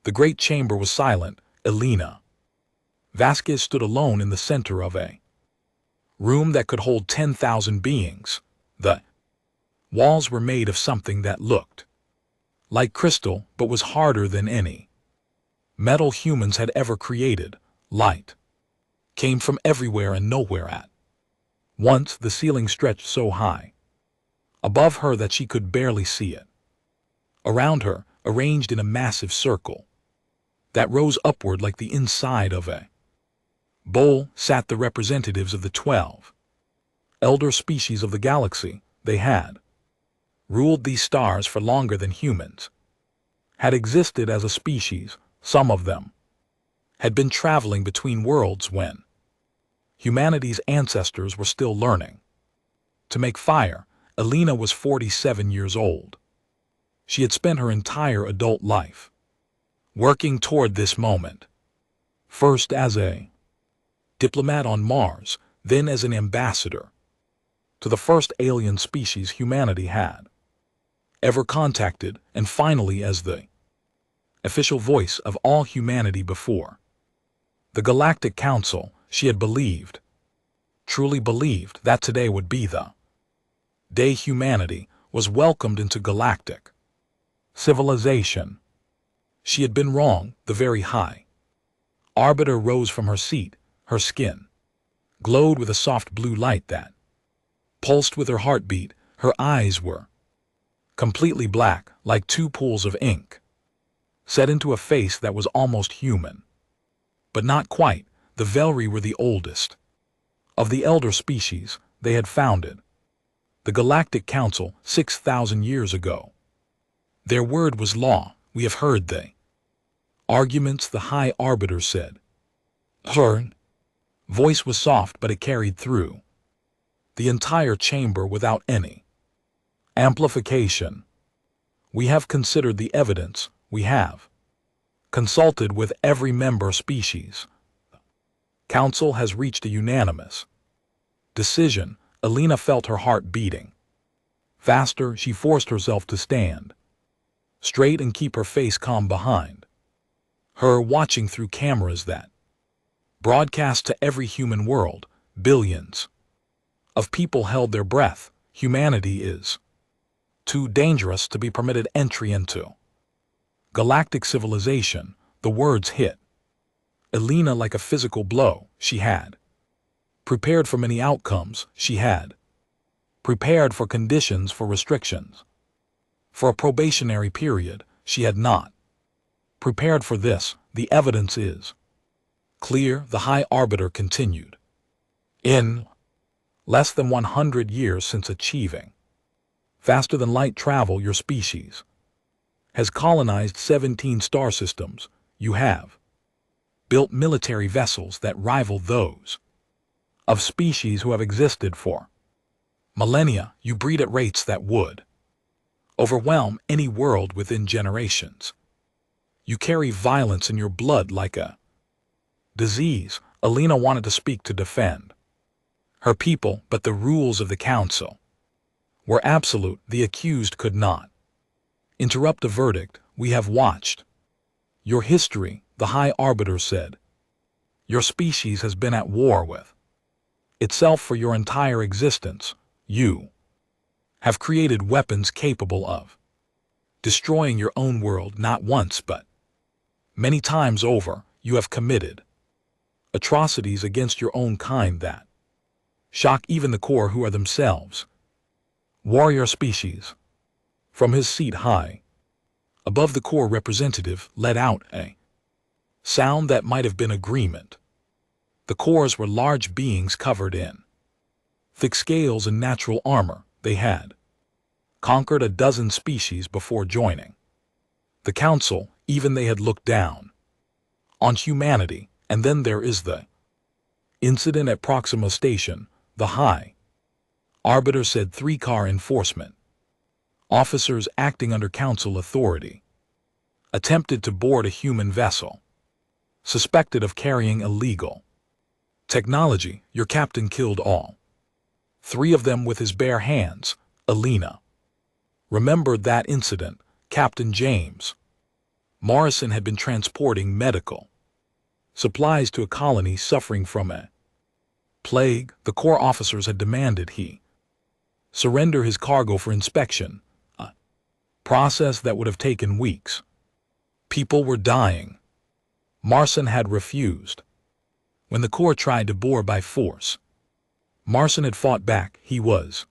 The great chamber was silent. Elena Vasquez stood alone in the center of a room that could hold 10,000 beings. The walls were made of something that looked like crystal but was harder than any metal humans had ever created. Light came from everywhere and nowhere at once. The ceiling stretched so high above her that she could barely see it. Around her, arranged in a massive circle that rose upward like the inside of a bowl, sat the representatives of the 12 elder species of the galaxy. They had ruled these stars for longer than humans had existed as a species. Some of them had been traveling between worlds when humanity's ancestors were still learning to make fire. Elena was 47 years old. She had spent her entire adult life working toward this moment, first as a diplomat on Mars, then as an ambassador to the first alien species humanity had ever contacted, and finally as the official voice of all humanity before the Galactic Council. She had believed, truly believed, that today would be the day humanity was welcomed into galactic civilization. She had been wrong. The very high arbiter rose from her seat. Her skin glowed with a soft blue light that pulsed with her heartbeat. Her eyes were completely black, like two pools of ink set into a face that was almost human, but not quite. The Velry were the oldest of the elder species. They had founded the Galactic Council 6,000 years ago. Their word was law. We have heard the arguments, the High Arbiter said. Her voice was soft, but it carried through the entire chamber without any amplification. We have considered the evidence. We have consulted with every member species. Council has reached a unanimous decision. Elena felt her heart beating faster. She forced herself to stand straight and keep her face calm behind her, watching through cameras that broadcast to every human world. Billions of people held their breath. Humanity is too dangerous to be permitted entry into galactic civilization. The words hit Elena like a physical blow. She had prepared for many outcomes. She had prepared for conditions, for restrictions, for a probationary period. She had not prepared for this. The evidence is clear. The High Arbiter continued. In less than 100 years since achieving faster than light travel, your species has colonized 17 star systems. You have built military vessels that rival those of species who have existed for millennia. You breed at rates that would overwhelm any world within generations. You carry violence in your blood like a disease. Elena wanted to speak, to defend her people, but the rules of the council were absolute. The accused could not interrupt a verdict. We have watched your history, the High Arbiter said. Your species has been at war with itself for your entire existence. You have created weapons capable of destroying your own world, not once but many times over. You have committed atrocities against your own kind that shock even the core, who are themselves warrior species. From his seat high above, the core representative let out a sound that might have been agreement. The cores were large beings covered in thick scales and natural armor. They had conquered a dozen species before joining the council. Even they had looked down on humanity. And then there is the incident at Proxima Station. The High Arbiter said 3 car enforcement officers acting under council authority attempted to board a human vessel suspected of carrying illegal technology. Your captain killed all 3 of them with his bare hands. Elena remembered that incident. Captain James Morrison had been transporting medical supplies to a colony suffering from a plague. The Corps officers had demanded he surrender his cargo for inspection, a process that would have taken weeks. People were dying. Morrison had refused. When the Corps tried to board by force, Morrison had fought back. He was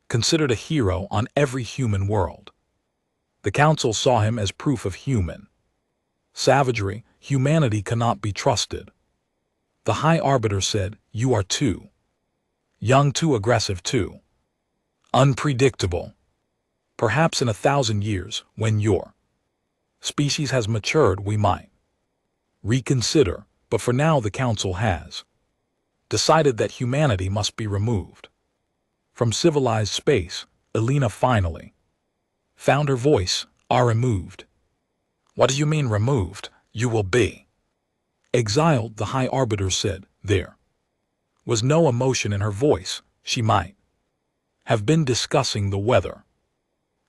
considered a hero on every human world. The Council saw him as proof of human savagery. Humanity cannot be trusted. The High Arbiter said, "You are too young, too aggressive, too unpredictable. Perhaps in 1,000 years, when your species has matured, we might reconsider, but for now the Council has decided that humanity must be removed from civilized space." Elena finally found her voice. "Are removed? What do you mean removed? You will be exiled," the High Arbiter said. There was no emotion in her voice. She might have been discussing the weather.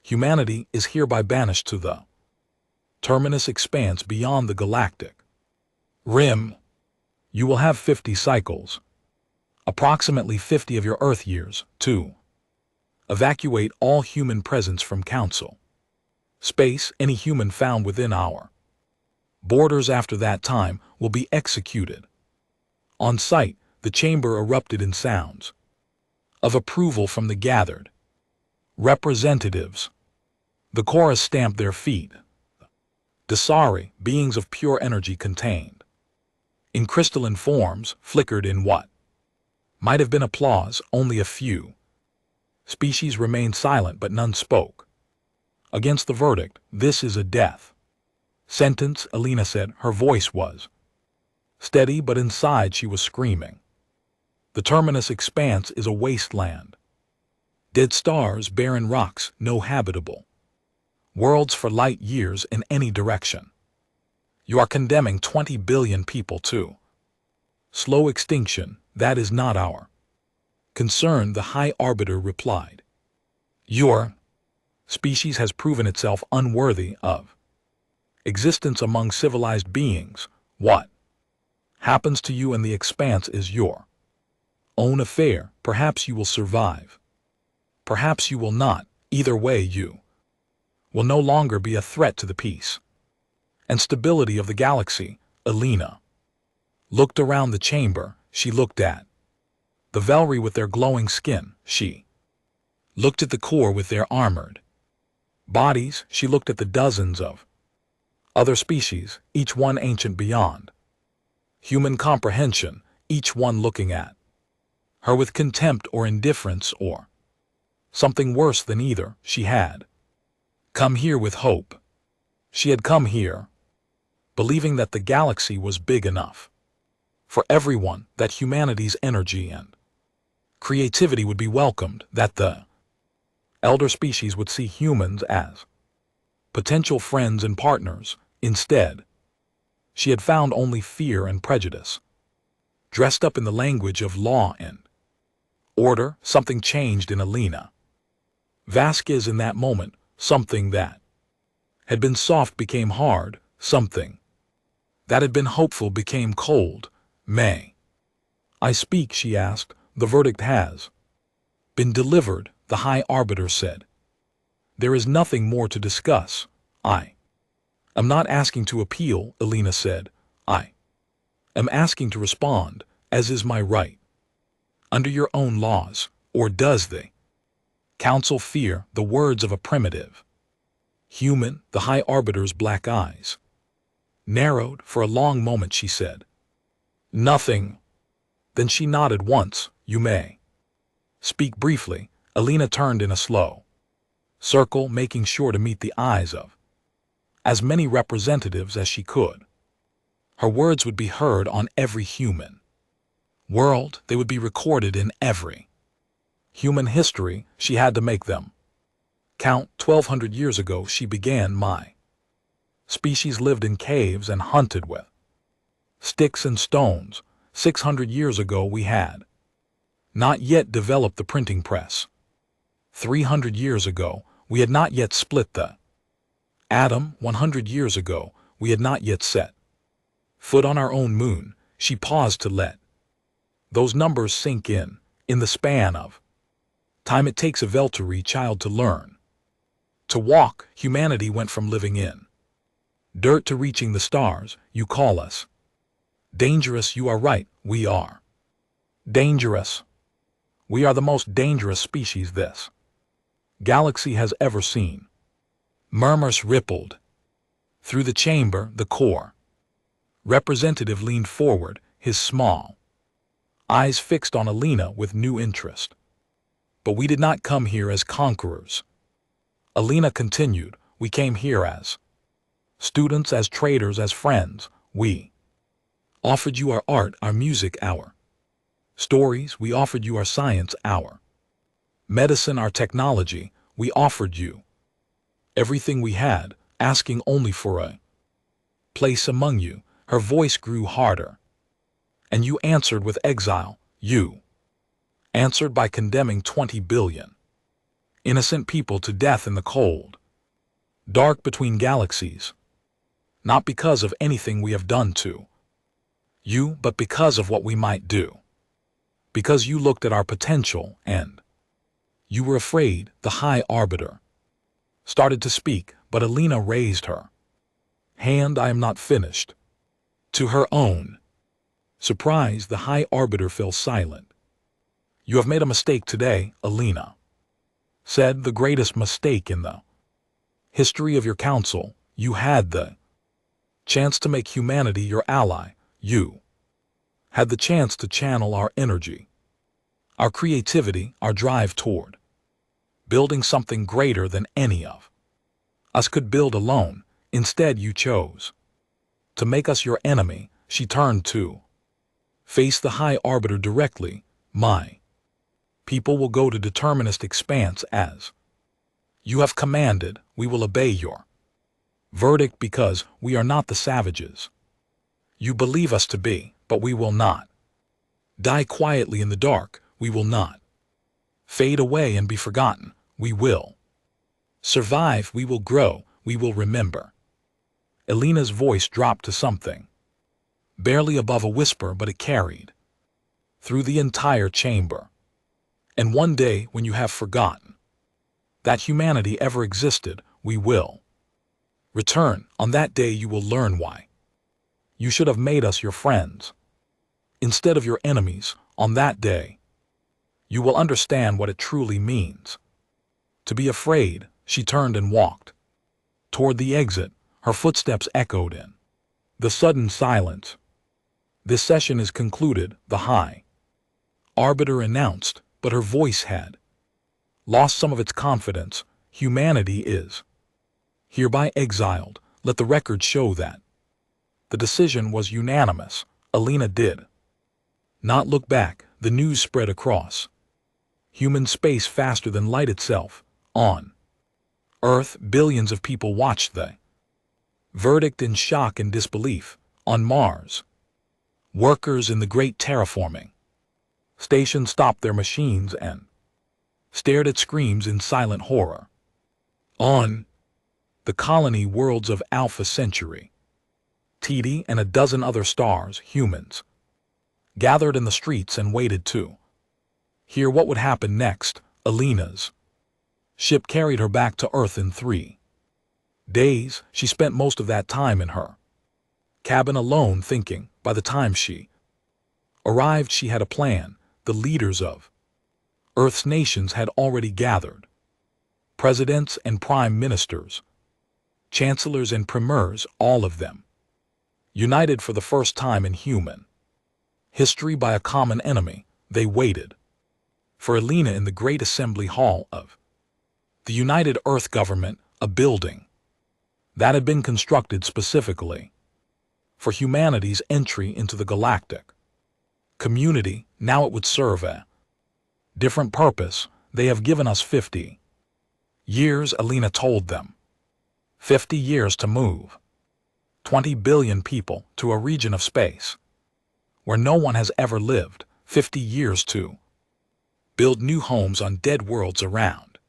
"Humanity is hereby banished to the terminus expanse beyond the galactic rim. You will have 50 cycles, approximately 50 of your Earth years, to evacuate all human presence from Council space. Any human found within our borders after that time will be executed on sight." The chamber erupted in sounds of approval from the gathered representatives. The chorus stamped their feet. Dasari, beings of pure energy contained in crystalline forms, flickered in what might have been applause. Only a few species remained silent, but none spoke against the verdict. "This is a death sentence," Elena said. Her voice was steady, but inside she was screaming. "The terminus expanse is a wasteland. Dead stars, barren rocks, no habitable worlds for light years in any direction. You are condemning 20 billion people to slow extinction. That is not our concern," the High Arbiter replied. "Your species has proven itself unworthy of existence among civilized beings. What happens to you in the expanse is your own affair. Perhaps you will survive. Perhaps you will not. Either way, you will no longer be a threat to the peace and stability of the galaxy." Elena looked around the chamber. She looked at the Velry with their glowing skin. She looked at the Corps with their armored bodies. She looked at the dozens of other species, each one ancient beyond human comprehension, each one looking at her with contempt or indifference or something worse than either. She had come here with hope. She had come here believing that the galaxy was big enough for everyone, that humanity's energy and creativity would be welcomed, that the elder species would see humans as potential friends and partners. Instead, she had found only fear and prejudice, dressed up in the language of law and order. Something changed in Elena Vasquez in that moment. Something that had been soft became hard. Something that had been hopeful became cold. "May I speak?" she asked. "The verdict has been delivered," the High Arbiter said. "There is nothing more to discuss." "I am not asking to appeal," Elena said. "I am asking to respond, as is my right, under your own laws." "Or does the Council fear the words of a primitive human?" The High Arbiter's black eyes narrowed. For a long moment she said nothing. Then she nodded once. "You may speak briefly." Elena turned in a slow circle, making sure to meet the eyes of as many representatives as she could. Her words would be heard on every human world. They would be recorded in every human history. She had to make them count. 1,200 years ago she began. My species lived in caves and hunted with sticks and stones. 600 years ago we had not yet developed the printing press. 300 years ago we had not yet split the Adam, 100 years ago, we had not yet set foot on our own moon. She paused to let those numbers sink in the span of time it takes a Velturi child to learn to walk. Humanity went from living in dirt to reaching the stars. You call us dangerous. You are right, we are dangerous. We are the most dangerous species this galaxy has ever seen. Murmurs rippled through the chamber. The core representative leaned forward, his small eyes fixed on Alina with new interest. But we did not come here as conquerors. Alina continued, we came here as students, as traders, as friends. We offered you our art, our music, our stories. We offered you our science, our medicine, our technology. We offered you everything we had, asking only for a place among you. Her voice grew harder. And you answered with exile. You answered by condemning 20 billion innocent people to death in the cold dark between galaxies. Not because of anything we have done to you, but because of what we might do. Because you looked at our potential and you were afraid. The High Arbiter started to speak, but Alina raised her hand. I am not finished. To her own surprise, the High Arbiter fell silent. You have made a mistake today, Alina said, the greatest mistake in the history of your council. You had the chance to make humanity your ally. You had the chance to channel our energy, our creativity, our drive toward building something greater than any of us could build alone. Instead, you chose to make us your enemy. She turned to face the High Arbiter directly. My people will go to determinist expanse as you have commanded. We will obey your verdict because we are not the savages you believe us to be, but we will not die quietly in the dark. We will not fade away and be forgotten. We will survive. We will grow. We will remember. Alina's voice dropped to something barely above a whisper, but it carried through the entire chamber. And one day, when you have forgotten that humanity ever existed, we will return. On that day, you will learn why you should have made us your friends instead of your enemies. On that day, you will understand what it truly means to be afraid. She turned and walked toward the exit. Her footsteps echoed in the sudden silence. This session is concluded, the High Arbiter announced, but her voice had lost some of its confidence. Humanity is hereby exiled. Let the record show that the decision was unanimous. Alina did not look back. The news spread across human space faster than light itself. On Earth, billions of people watched the verdict in shock and disbelief. On Mars, workers in the great terraforming station stopped their machines and stared at screens in silent horror. On the colony worlds of Alpha Centauri, TD and a dozen other stars, humans gathered in the streets and waited to hear what would happen next. Alina's ship carried her back to Earth in 3 days. She spent most of that time in her cabin alone, thinking. By the time she arrived, she had a plan. The leaders of Earth's nations had already gathered. Presidents and prime ministers, chancellors and premiers, all of them united for the first time in human history by a common enemy. They waited for Alina in the great assembly hall of the United Earth Government, a building that had been constructed specifically for humanity's entry into the galactic community. Now it would serve a different purpose. They have given us 50 years, Alina told them. 50 years to move 20 billion people to a region of space where no one has ever lived. 50 years to build new homes on dead worlds around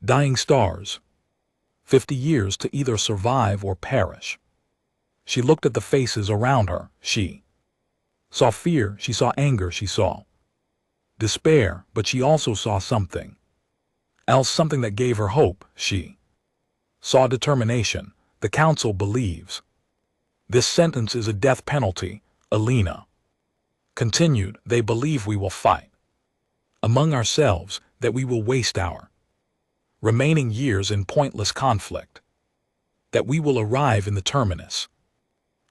dying stars. 50 years to either survive or perish. She looked at the faces around her. She saw fear, she saw anger, she saw despair, but she also saw something else, something that gave her hope. She saw determination. The council believes this sentence is a death penalty, Alina continued. They believe we will fight among ourselves, that we will waste our remaining years in pointless conflict, that we will arrive in the terminus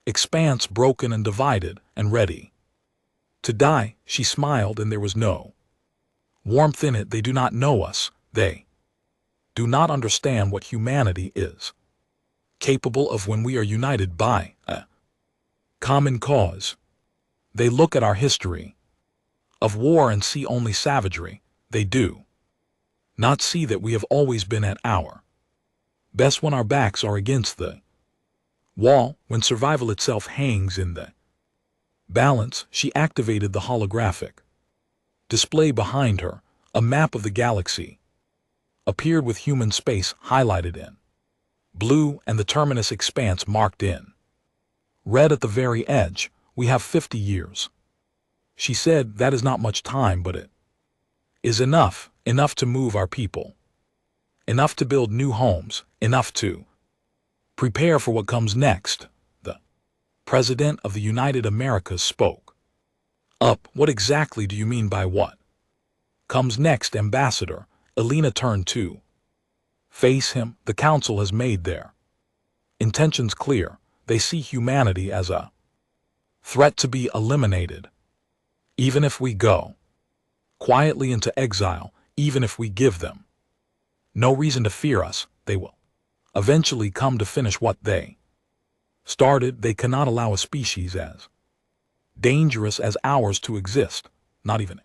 expanse broken and divided and ready to die. She smiled, and there was no warmth in it. They do not know us. They do not understand what humanity is capable of when we are united by a common cause. They look at our history of war and see only savagery. They do not see that we have always been at our best when our backs are against the wall, when survival itself hangs in the balance. She activated the holographic display behind her. A map of the galaxy appeared with human space highlighted in blue and the terminus expanse marked in red at the very edge. We have 50 years. She said, that is not much time, but it is enough to move our people, enough to build new homes, enough to prepare for what comes next. The President of the United Americas spoke up. What exactly do you mean by what comes next, Ambassador? Alina turned to face him. The council has made their intentions clear. They see humanity as a threat to be eliminated. Even if we go quietly into exile, even if we give them no reason to fear us, they will eventually come to finish what they started. They cannot allow a species as dangerous as ours to exist, not even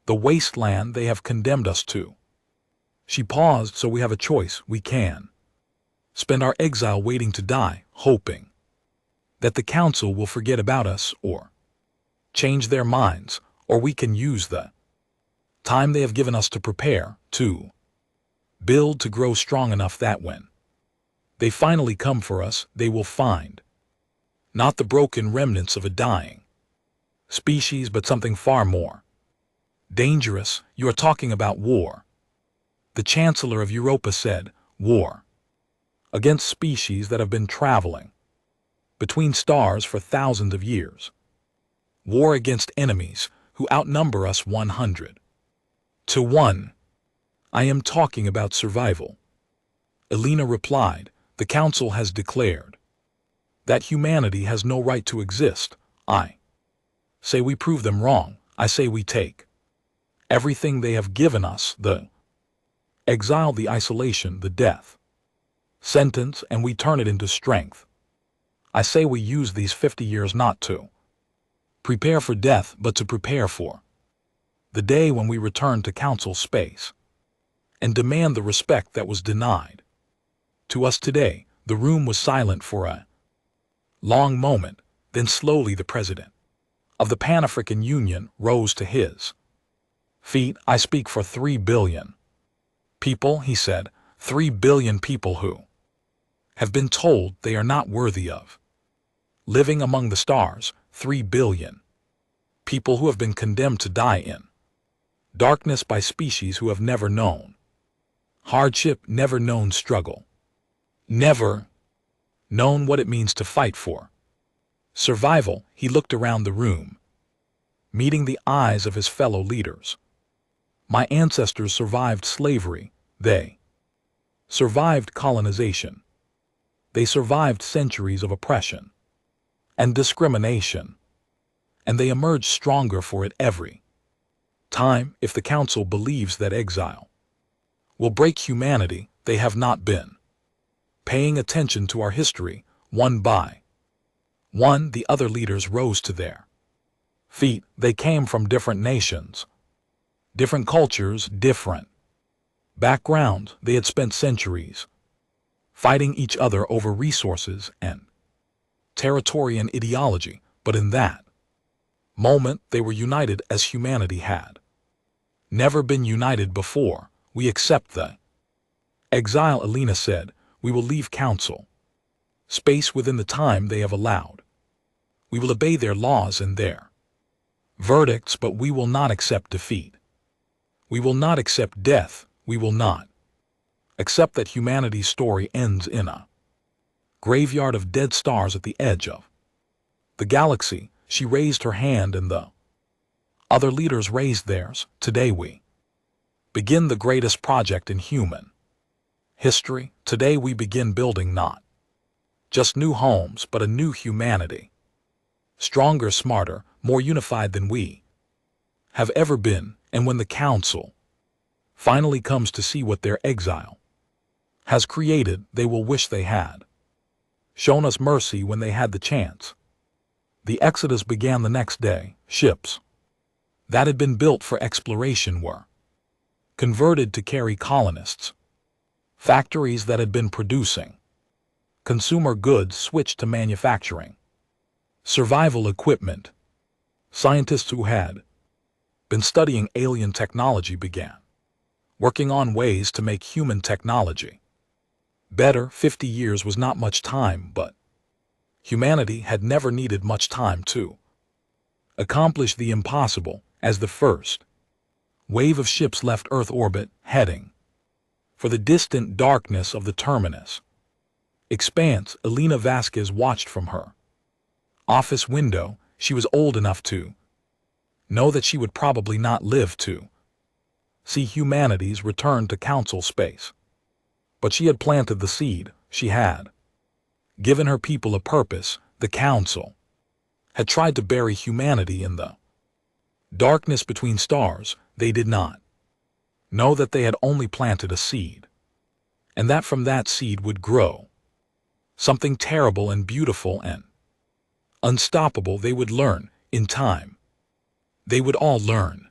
the wasteland they have condemned us to. She paused. So we have a choice. We can spend our exile waiting to die, hoping that the council will forget about us or change their minds, or we can use the time they have given us to prepare, to build, to grow strong enough that when they finally come for us, they will find not the broken remnants of a dying species, but something far more dangerous. You are talking about war. The Chancellor of Europa said, war against species that have been traveling between stars for thousands of years. War against enemies who outnumber us 100 to 1. I am talking about survival. Alina replied, the council has declared that humanity has no right to exist. I say we prove them wrong. I say we take everything they have given us, the exile, the isolation, the death sentence, and we turn it into strength. I say we use these 50 years not to prepare for death, but to prepare for the day when we return to council space and demand the respect that was denied to us today. The room was silent for a long moment. Then slowly the president of the Pan-African Union rose to his feet. I speak for 3 billion people, he said, 3 billion people who have been told they are not worthy of living among the stars. 3 billion people who have been condemned to die in darkness by species who have never known hardship, never known struggle, never known what it means to fight for survival. He looked around the room, meeting the eyes of his fellow leaders. My ancestors survived slavery. They survived colonization. They survived centuries of oppression and discrimination, and they emerged stronger for it every time. If the council believes that exile will break humanity, they have not been paying attention to our history. One by one, the other leaders rose to their feet. They came from different nations, different cultures, different backgrounds. They had spent centuries fighting each other over resources and territory and ideology, but in that moment they were united as humanity had never been united before. We accept the exile, Alina said. We will leave Council space within the time they have allowed. We will obey their laws and their verdicts, but we will not accept defeat. We will not accept death. We will not accept that humanity's story ends in a graveyard of dead stars at the edge of the galaxy. She raised her hand and the other leaders raised theirs. Today we begin the greatest project in human history. Today we begin building not just new homes, but a new humanity. Stronger, smarter, more unified than we have ever been. And when the Council finally comes to see what their exile has created, they will wish they had shown us mercy when they had the chance. The Exodus began the next day. Ships that had been built for exploration were converted to carry colonists. Factories that had been producing consumer goods switched to manufacturing survival equipment. Scientists who had been studying alien technology began working on ways to make human technology better. 50 years was not much time, but humanity had never needed much time to accomplish the impossible. As the first wave of ships left Earth orbit, heading for the distant darkness of the terminus expanse, Elena Vasquez watched from her office window. She was old enough to know that she would probably not live to see humanity's return to Council space. But she had planted the seed. She had given her people a purpose. The Council had tried to bury humanity in the darkness between stars. They did not know that they had only planted a seed, and that from that seed would grow something terrible and beautiful and unstoppable. They would learn in time. They would all learn.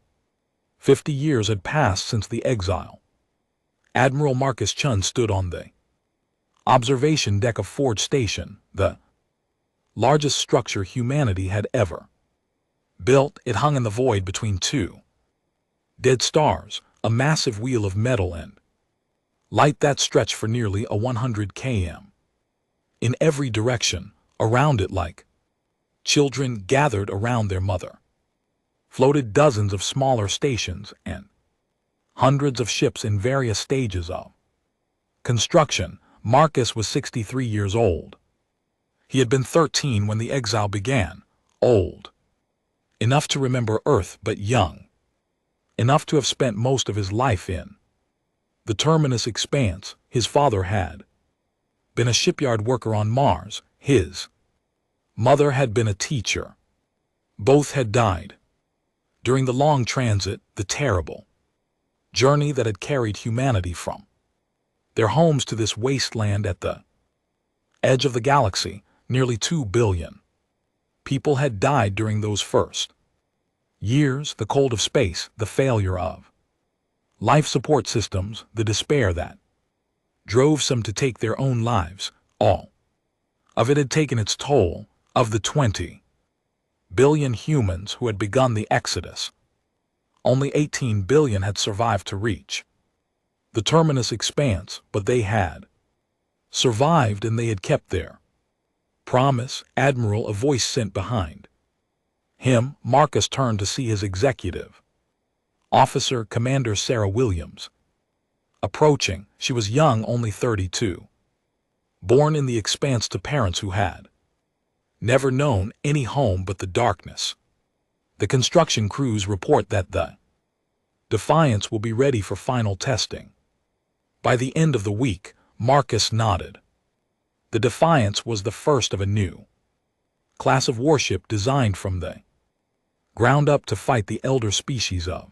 50 years had passed since the exile. Admiral Marcus Chun stood on the observation deck of Ford Station, the largest structure humanity had ever built. It hung in the void between two dead stars, a massive wheel of metal and light that stretched for nearly 100 km in every direction. Around it, like children gathered around their mother, floated dozens of smaller stations and hundreds of ships in various stages of construction. Marcus was 63 years old. He had been 13 when the exile began, old enough to remember Earth, but young enough to have spent most of his life in the terminus expanse. His father had been a shipyard worker on Mars. His mother had been a teacher. Both had died during the long transit, the terrible journey that had carried humanity from their homes to this wasteland at the edge of the galaxy. Nearly 2 billion people had died during those first years. The cold of space, the failure of life support systems, the despair that drove some to take their own lives. All of it had taken its toll. Of the 20 billion humans who had begun the exodus, only 18 billion had survived to reach the terminus expanse, but they had survived and they had kept their promise. Admiral, a voice sent behind him. Marcus turned to see his executive officer, Commander Sarah Williams, approaching. She was young, only 32, born in the expanse to parents who had never known any home but the darkness. The construction crews report that the Defiance will be ready for final testing by the end of the week. Marcus nodded. The Defiance was the first of a new class of warship designed from the ground up to fight the elder species of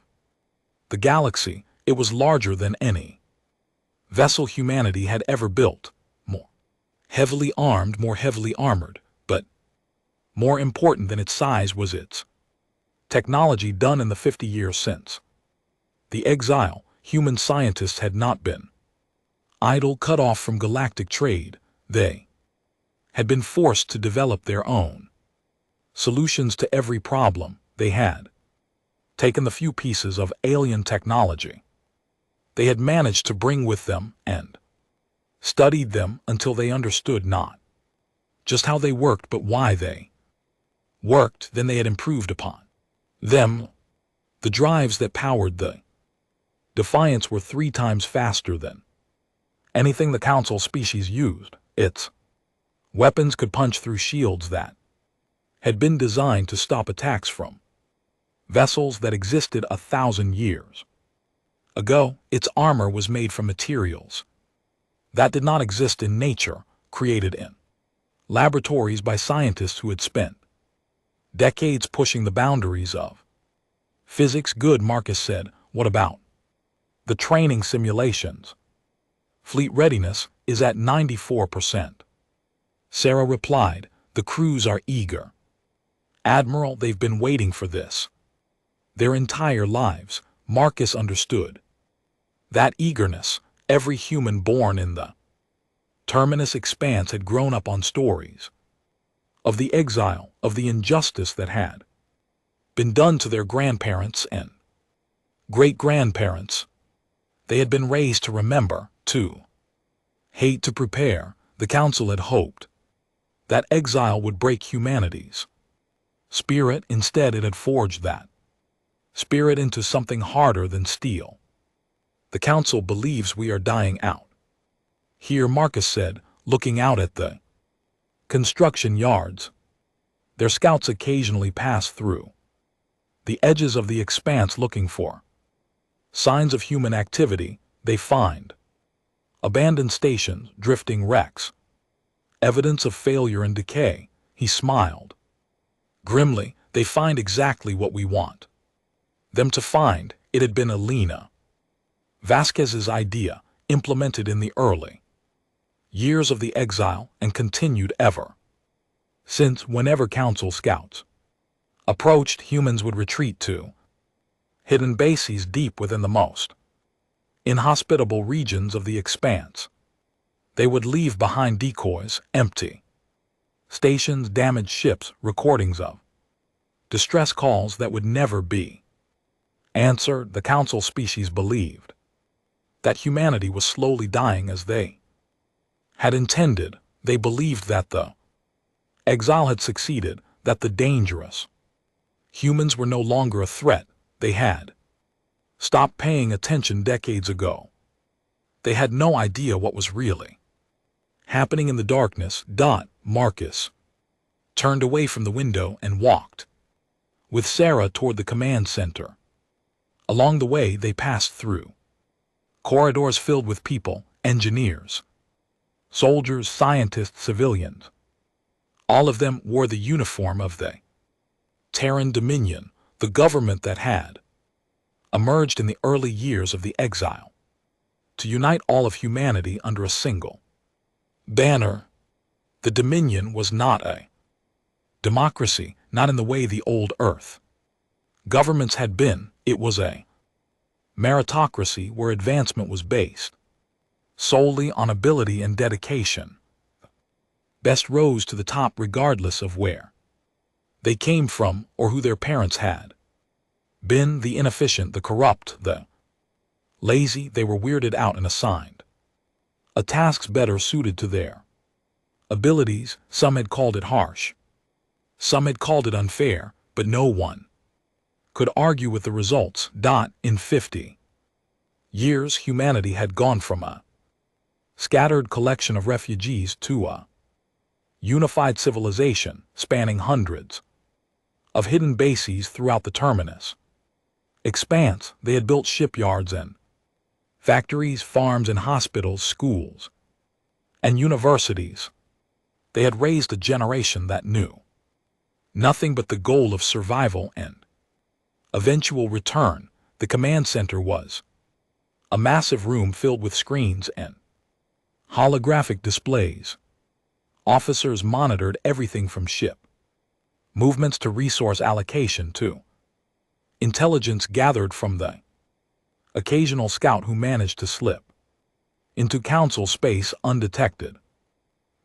the galaxy. It was larger than any vessel humanity had ever built, more heavily armed, more heavily armored, but more important than its size was its technology done in the 50 years since the exile. Human scientists had not been idle, cut off from galactic trade. They had been forced to develop their own solutions to every problem. They had taken the few pieces of alien technology they had managed to bring with them and studied them until they understood not just how they worked but why they worked. Then they had improved upon them. The drives that powered the Defiance were 3 times faster than anything the Council species used. Its weapons could punch through shields that had been designed to stop attacks from vessels that existed 1,000 years ago. Its armor was made from materials that did not exist in nature, created in laboratories by scientists who had spent decades pushing the boundaries of physics. Good, Marcus said. What about the training simulations? Fleet readiness is at 94%. Sarah replied, the crews are eager. Admiral, they've been waiting for this their entire lives. Marcus understood that eagerness. Every human born in the terminus expanse had grown up on stories of the exile, of the injustice that had been done to their grandparents and great-grandparents. They had been raised to remember, to hate, to prepare. The Council had hoped that exile would break humanity's spirit. Instead, it had forged that spirit into something harder than steel. The Council believes we are dying out here, Marcus said, looking out at the construction yards. Their scouts occasionally pass through the edges of the expanse looking for signs of human activity. They find abandoned stations, drifting wrecks, evidence of failure and decay. He smiled grimly. They find exactly what we want them to find. It had been Elena Vasquez's idea, implemented in the early years of the exile and continued ever since. Whenever Council scouts approached, humans would retreat to hidden bases deep within the most inhospitable regions of the expanse. They would leave behind decoys, empty stations, damaged ships, recordings of distress calls that would never be answered. The Council species believed that humanity was slowly dying as they had intended. They believed that the exile had succeeded, that the dangerous humans were no longer a threat. They had stopped paying attention decades ago. They had no idea what was really happening in the darkness. Marcus turned away from the window and walked with Sarah toward the command center. Along the way, they passed through corridors filled with people, engineers, soldiers, scientists, civilians. All of them wore the uniform of the Terran Dominion, the government that had emerged in the early years of the exile to unite all of humanity under a single banner. The Dominion was not a democracy, not in the way the old Earth governments had been. It was a meritocracy where advancement was based solely on ability and dedication. Best rose to the top regardless of where they came from or who their parents had been. The inefficient, the corrupt, the lazy, they were weirded out and assigned a tasks better suited to their abilities. Some had called it harsh, some had called it unfair, but no one could argue with the results. In 50 years, humanity had gone from a scattered collection of refugees to a unified civilization spanning hundreds of hidden bases throughout the terminus expanse. They had built shipyards and factories, farms and hospitals, schools and universities. They had raised a generation that knew nothing but the goal of survival and eventual return. The command center was a massive room filled with screens and holographic displays. Officers monitored everything from ship movements to resource allocation to intelligence gathered from the occasional scout who managed to slip into Council space undetected.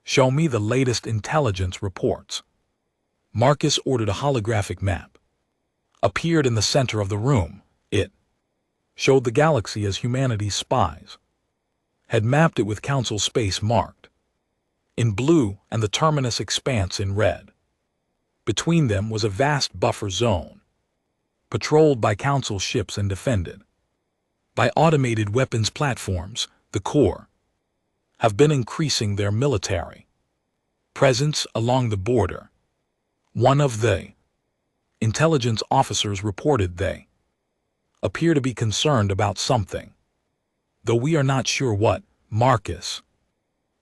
Show me the latest intelligence reports. Marcus ordered. A holographic map appeared in the center of the room. It showed the galaxy as humanity's spies had mapped it with Council space marked in blue and the terminus expanse in red. Between them was a vast buffer zone, patrolled by Council ships and defended by automated weapons platforms. The Corps have been increasing their military presence along the border. One of the intelligence officers reported they appear to be concerned about something, though we are not sure what. Marcus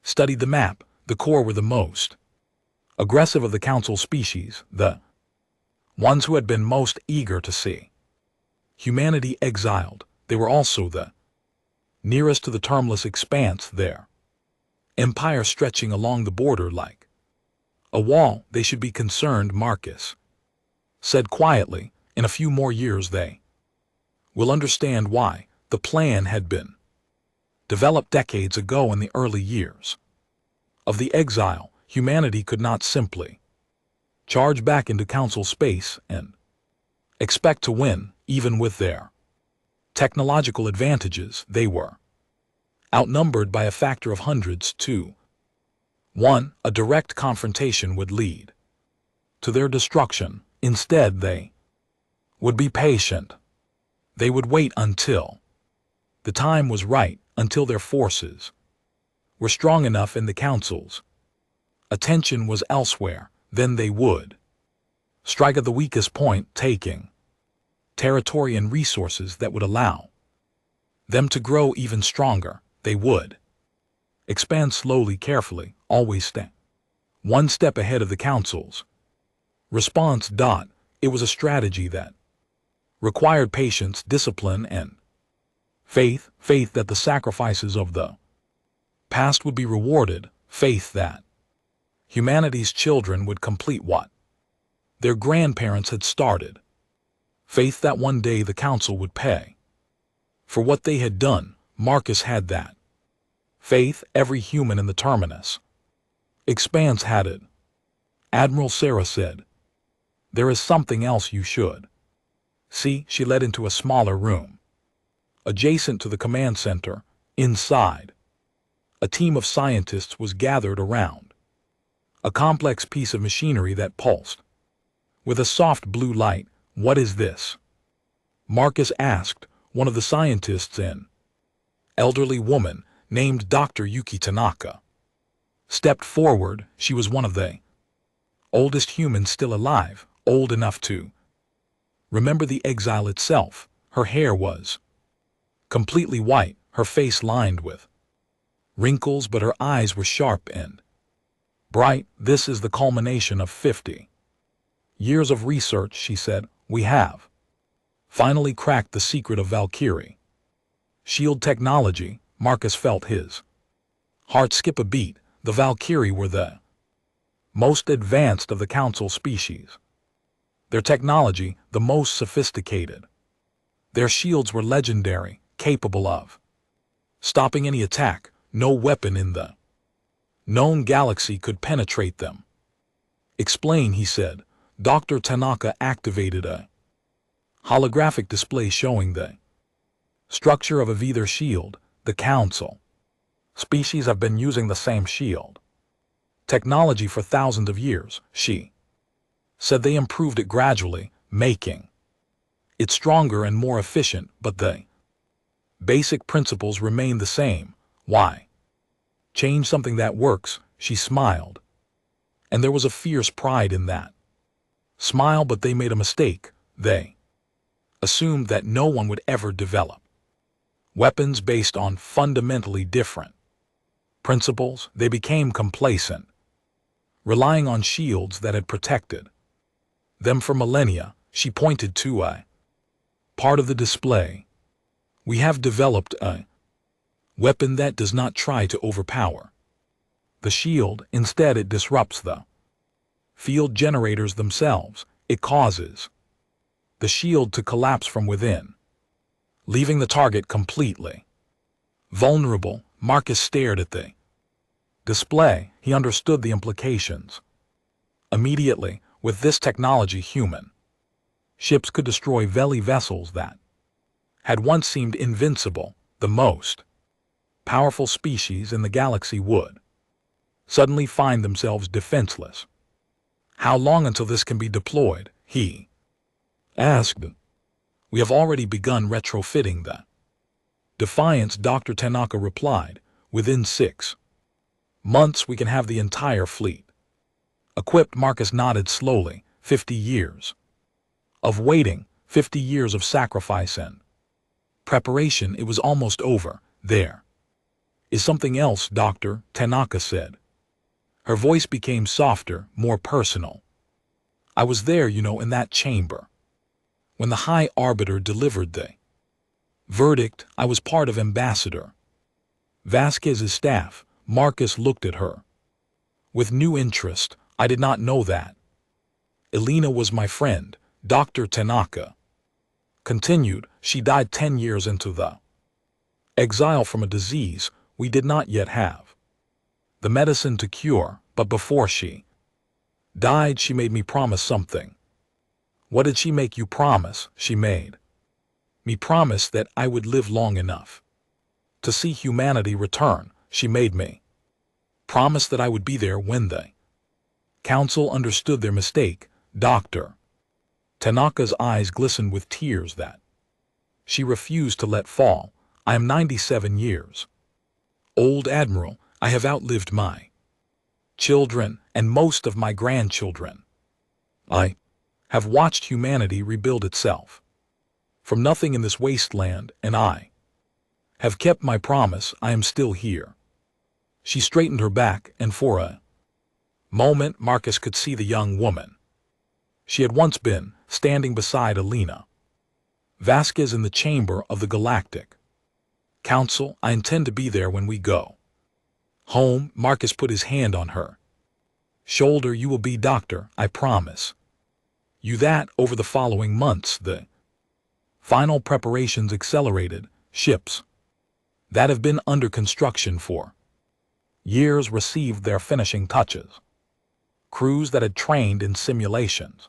studied the map. The Corps were the most aggressive of the Council species, the ones who had been most eager to see humanity exiled. They were also the nearest to the termless expanse, their empire stretching along the border like a wall. They should be concerned, Marcus said quietly. In a few more years they will understand why. The plan had been developed decades ago. In the early years of the exile, humanity could not simply charge back into Council space and expect to win. Even with their technological advantages, they were outnumbered by a factor of hundreds to one. A direct confrontation would lead to their destruction. Instead, they would be patient. They would wait until the time was right, until their forces were strong enough and the Council's attention was elsewhere. Then they would strike at the weakest point, taking territory and resources that would allow them to grow even stronger. They would expand slowly, carefully, always stay one step ahead of the Council's response. It was a strategy that required patience, discipline, and faith that the sacrifices of the past would be rewarded, faith that humanity's children would complete what their grandparents had started, faith that one day the Council would pay for what they had done. Marcus had that faith. Every human in the terminus expanse had it. Admiral Sarah said, "There is something else you should see." She led into a smaller room adjacent to the command center. Inside, a team of scientists was gathered around a complex piece of machinery that pulsed with a soft blue light. "What is this?" Marcus asked. One of the scientists, an elderly woman named Dr. Yuki Tanaka, stepped forward. She was one of the oldest humans still alive, old enough to remember the exile itself. Her hair was completely white, her face lined with wrinkles, but her eyes were sharp and bright. "This is the culmination of 50 years of research," she said. "We have finally cracked the secret of Valkyrie shield technology." Marcus felt his heart skip a beat. The Valkyrie were the most advanced of the Council species, their technology the most sophisticated. Their shields were legendary, capable of stopping any attack. No weapon in the known galaxy could penetrate them. "Explain," he said. Dr. Tanaka activated a holographic display showing the structure of a either shield. "The Council species have been using the same shield technology for thousands of years," she said. "They improved it gradually, making it stronger and more efficient, but the basic principles remain the same. Why change something that works?" She smiled, and there was a fierce pride in that smile. "But they made a mistake. They assumed that no one would ever develop weapons based on fundamentally different principles. They became complacent, relying on shields that had protected them for millennia." She pointed to a part of the display. "We have developed a weapon that does not try to overpower the shield. Instead, it disrupts the field generators themselves. It causes the shield to collapse from within, leaving the target completely vulnerable." Marcus stared at the display. He understood the implications immediately. With this technology, human ships could destroy vessels that had once seemed invincible. The most powerful species in the galaxy would suddenly find themselves defenseless. How long until this can be deployed? He asked. We have already begun retrofitting the Defiance, Dr. Tanaka replied. Within 6 months we can have the entire fleet equipped. Marcus nodded slowly. 50 years of waiting, 50 years of sacrifice and preparation. It was almost over. There is something else, Dr. Tanaka said. Her voice became softer, more personal. I was there, in that chamber. When the High Arbiter delivered the verdict, I was part of Ambassador Vasquez's staff. Marcus looked at her with new interest. I did not know that. Elena was my friend, Dr. Tanaka continued. She died 10 years into the exile from a disease we did not yet have the medicine to cure, but before she died, she made me promise something. What did she make you promise? She made me promise that I would live long enough to see humanity return. She made me promise that I would be there when the council understood their mistake. Dr. Tanaka's eyes glistened with tears that she refused to let fall. I am 97 years old, Admiral. I have outlived my children and most of my grandchildren. I have watched humanity rebuild itself from nothing in this wasteland, and I have kept my promise. I am still here. She straightened her back, and for a moment Marcus could see the young woman she had once been, standing beside Elena Vasquez in the chamber of the Galactic Council. I intend to be there when we go home. Marcus put his hand on her shoulder. You will be, Doctor, I promise you that. Over the following months, the final preparations accelerated. Ships that have been under construction for years received their finishing touches. Crews that had trained in simulations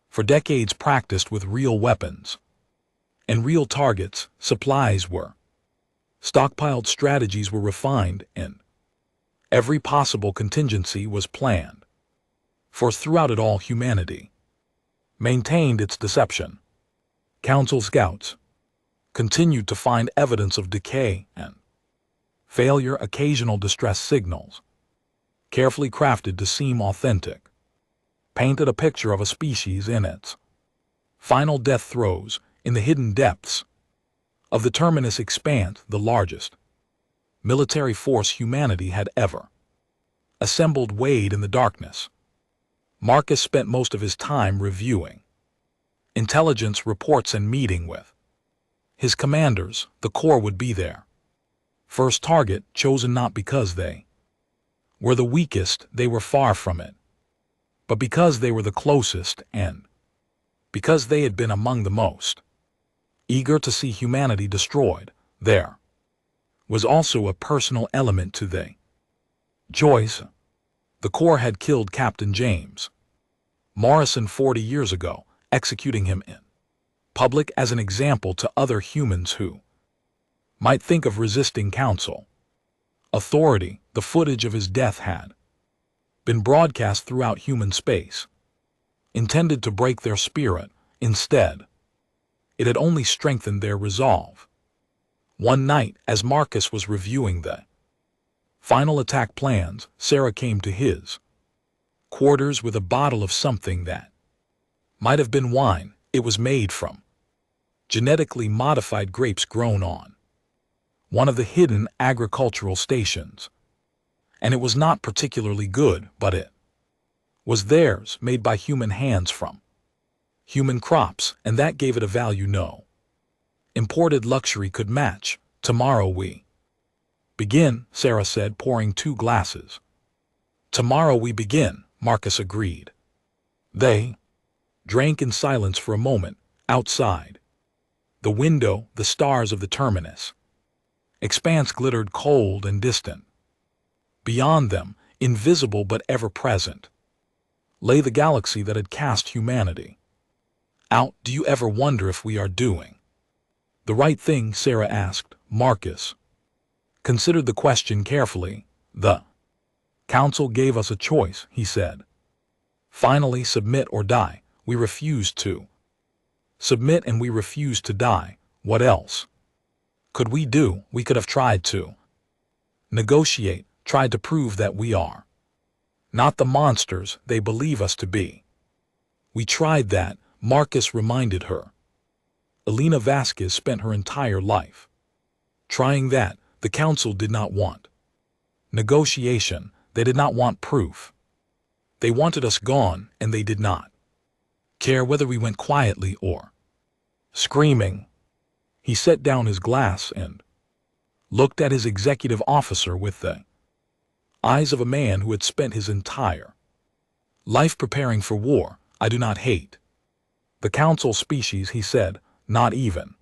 for decades practiced with real weapons and real targets. Supplies were stockpiled, strategies were refined, and every possible contingency was planned. For throughout it all, humanity maintained its deception. Council scouts continued to find evidence of decay and failure. Occasional distress signals, carefully crafted to seem authentic, painted a picture of a species in its final death throes. In the hidden depths of the Terminus expanse, the largest military force humanity had ever assembled weighed in the darkness. Marcus spent most of his time reviewing intelligence reports and meeting with his commanders. The Corps would be their first target, chosen not because they were the weakest, they were far from it, but because they were the closest and because they had been among the most eager to see humanity destroyed. There was also a personal element to the choice. The Corps had killed Captain James Morrison 40 years ago, executing him in public as an example to other humans who might think of resisting council authority. The footage of his death had been broadcast throughout human space, intended to break their spirit. Instead, it had only strengthened their resolve. One night, as Marcus was reviewing the final attack plans, Sarah came to his quarters with a bottle of something that might have been wine. It was made from genetically modified grapes grown on one of the hidden agricultural stations. And it was not particularly good, but it was theirs, made by human hands from human crops, and that gave it a value no imported luxury could match. Tomorrow we begin, Sarah said, pouring 2 glasses. Tomorrow we begin, Marcus agreed. They drank in silence for a moment. Outside the window, the stars of the Terminus expanse glittered cold and distant. Beyond them, invisible but ever-present, lay the galaxy that had cast humanity out. Do you ever wonder if we are doing the right thing? Sarah asked. Marcus considered the question carefully. The council gave us a choice, he said. Finally, submit or die. We refused to submit and we refused to die. What else could we do? We could have tried to negotiate, tried to prove that we are not the monsters they believe us to be. We tried that, Marcus reminded her. Elena Vasquez spent her entire life trying that. The council did not want negotiation. They did not want proof. They wanted us gone, and they did not care whether we went quietly or screaming. He set down his glass and looked at his executive officer with the eyes of a man who had spent his entire life preparing for war. I do not hate the council species, he said, not even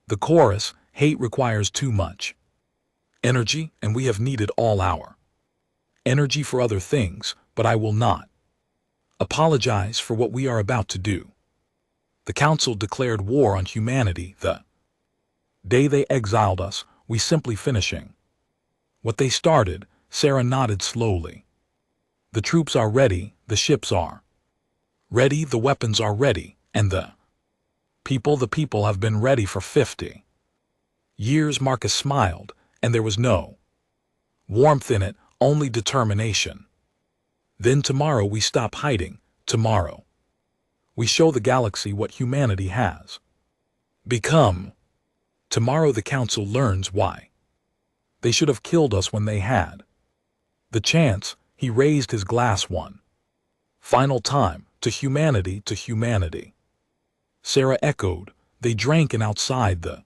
the chorus. Hate requires too much energy, and we have needed all our energy for other things, but I will not apologize for what we are about to do. The council declared war on humanity the day they exiled us. We simply finishing what they started. Sarah nodded slowly. The troops are ready, the ships are ready, the weapons are ready, and the people have been ready for 50 years. Marcus smiled, and there was no warmth in it, only determination. Then tomorrow we stop hiding. Tomorrow we show the galaxy what humanity has become. Tomorrow the council learns why they should have killed us when they had the chance. He raised his glass one final time. To humanity, to humanity. Sarah echoed. They drank, and outside the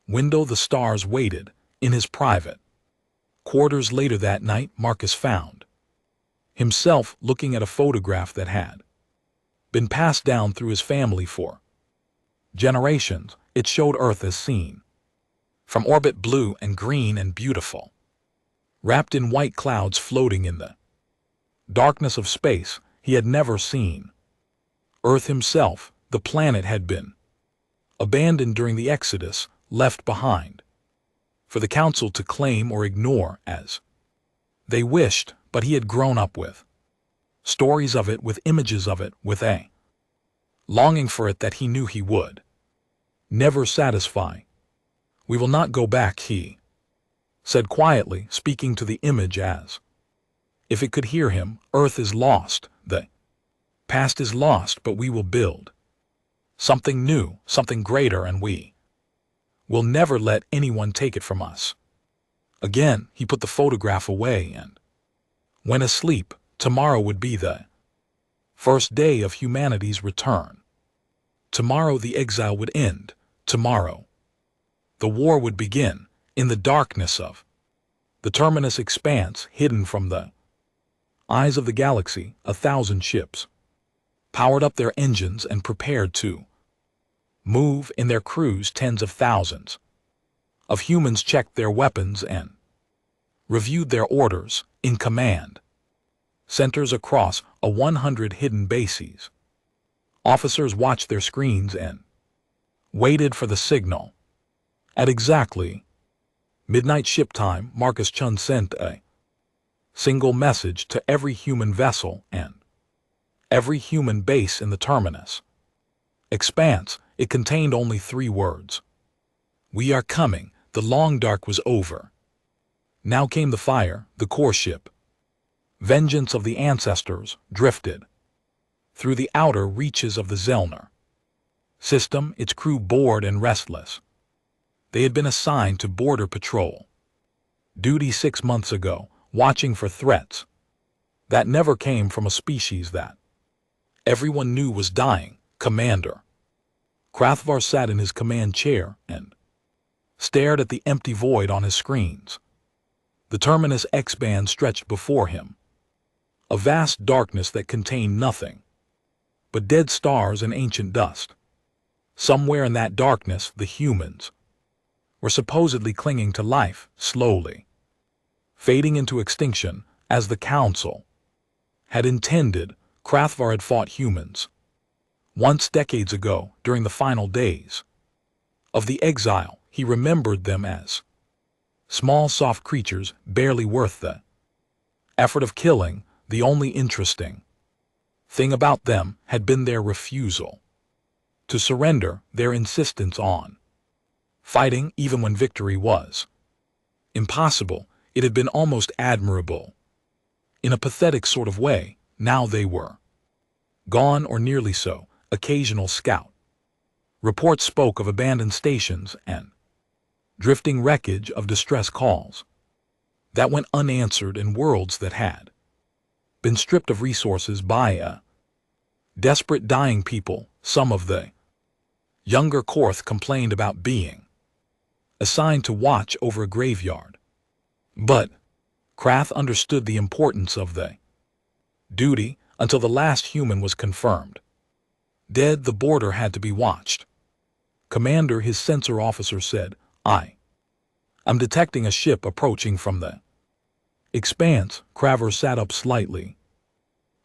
window the stars waited. In his private quarters later that night, Marcus found himself looking at a photograph that had been passed down through his family for generations. It showed Earth as seen from orbit, blue and green and beautiful, wrapped in white clouds floating in the darkness of space. He had never seen Earth himself. The planet had been abandoned during the Exodus, left behind for the council to claim or ignore as they wished, but he had grown up with stories of it, with images of it, with a longing for it that he knew he would never satisfy. We will not go back, he said quietly, speaking to the image as if it could hear him. Earth is lost, the past is lost, but we will build something new, something greater, and we will never let anyone take it from us. Again, he put the photograph away and went asleep. Tomorrow would be the first day of humanity's return. Tomorrow the exile would end. Tomorrow the war would begin. In the darkness of the terminus expanse, hidden from the eyes of the galaxy, 1,000 ships powered up their engines and prepared to move. In their crews, tens of thousands of humans checked their weapons and reviewed their orders. In command centers across 100 hidden bases, officers watched their screens and waited for the signal. At exactly midnight ship time, Marcus Chun sent a single message to every human vessel and every human base in the terminus expanse. It contained only 3 words. We are coming. The long dark was over. Now came the fire. The core ship, vengeance of the ancestors, drifted through the outer reaches of the Zellner system, its crew bored and restless. They had been assigned to border patrol duty 6 months ago, watching for threats that never came from a species that everyone knew was dying. Commander Krathvar sat in his command chair and stared at the empty void on his screens. The terminus X-band stretched before him, a vast darkness that contained nothing but dead stars and ancient dust. Somewhere in that darkness, the humans were supposedly clinging to life, slowly fading into extinction, as the Council had intended. Krathvar had fought humans once, decades ago, during the final days of the exile. He remembered them as Small, soft creatures, barely worth the effort of killing. The only interesting thing about them had been their refusal to surrender, their insistence on fighting even when victory was impossible. It had been almost admirable. In a pathetic sort of way, now they were gone, or nearly so. Occasional scout reports spoke of abandoned stations and drifting wreckage, of distress calls that went unanswered, in worlds that had been stripped of resources by a desperate dying people. Some of the younger Korth complained about being assigned to watch over a graveyard, but Krath understood the importance of the duty. Until the last human was confirmed dead, the border had to be watched. Commander, his sensor officer said, I'm detecting a ship approaching from the expanse. Craver sat up slightly.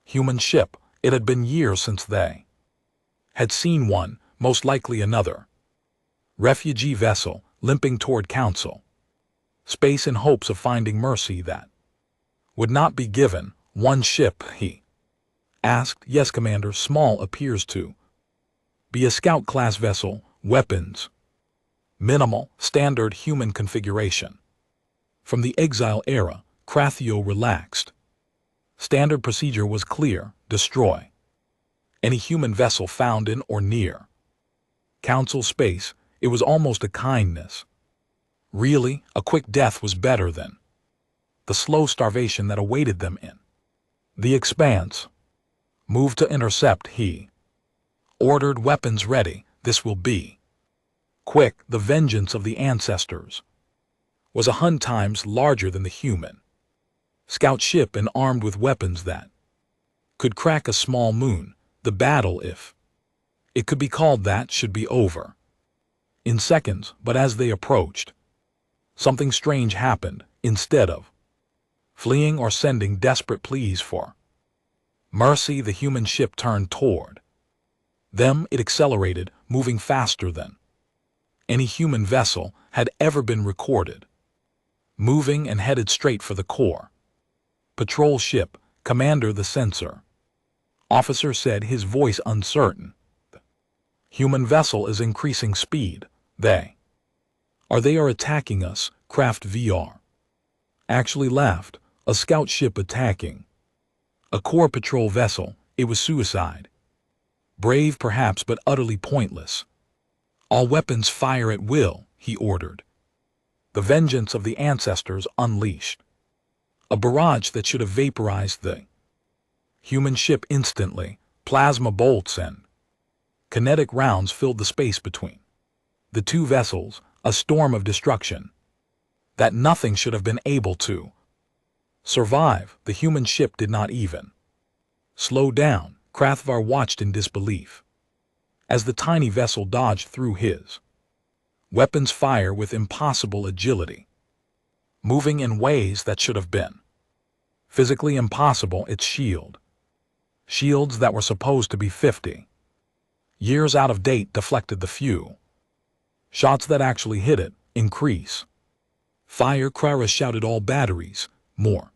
Human ship. It had been years since they had seen one, most likely another refugee vessel, limping toward Council space in hopes of finding mercy that would not be given. One ship, he asked. Yes, Commander. Small, appears to be a scout-class vessel. Weapons minimal, standard human configuration. From the Exile era, Krathio relaxed. Standard procedure was clear: destroy any human vessel found in or near Council space. It was almost a kindness. Really, a quick death was better than the slow starvation that awaited them in the expanse. Move to intercept, he ordered. Weapons ready. This will be quick. The vengeance of the ancestors was 100 times larger than the human scout ship, and armed with weapons that could crack a small moon. The battle, if it could be called that, should be over in seconds. But as they approached, something strange happened. Instead of fleeing or sending desperate pleas for mercy, the human ship turned toward them. It accelerated, moving faster than any human vessel had ever been recorded, moving and headed straight for the core patrol ship. Commander, the sensor officer said, his voice uncertain. The human vessel is increasing speed. They are attacking us. Craft VR actually laughed. A scout ship attacking a core patrol vessel. It was suicide. Brave perhaps, but utterly pointless. All weapons fire at will, he ordered. The vengeance of the ancestors unleashed a barrage that should have vaporized the human ship instantly. Plasma bolts and kinetic rounds filled the space between the two vessels, a storm of destruction that nothing should have been able to survive. The human ship did not even slow down. Krathvar watched in disbelief as the tiny vessel dodged through his weapons fire with impossible agility, moving in ways that should have been physically impossible. Its shields that were supposed to be 50 years out of date deflected the few shots that actually hit it. Increase fire, Krara shouted. All batteries. More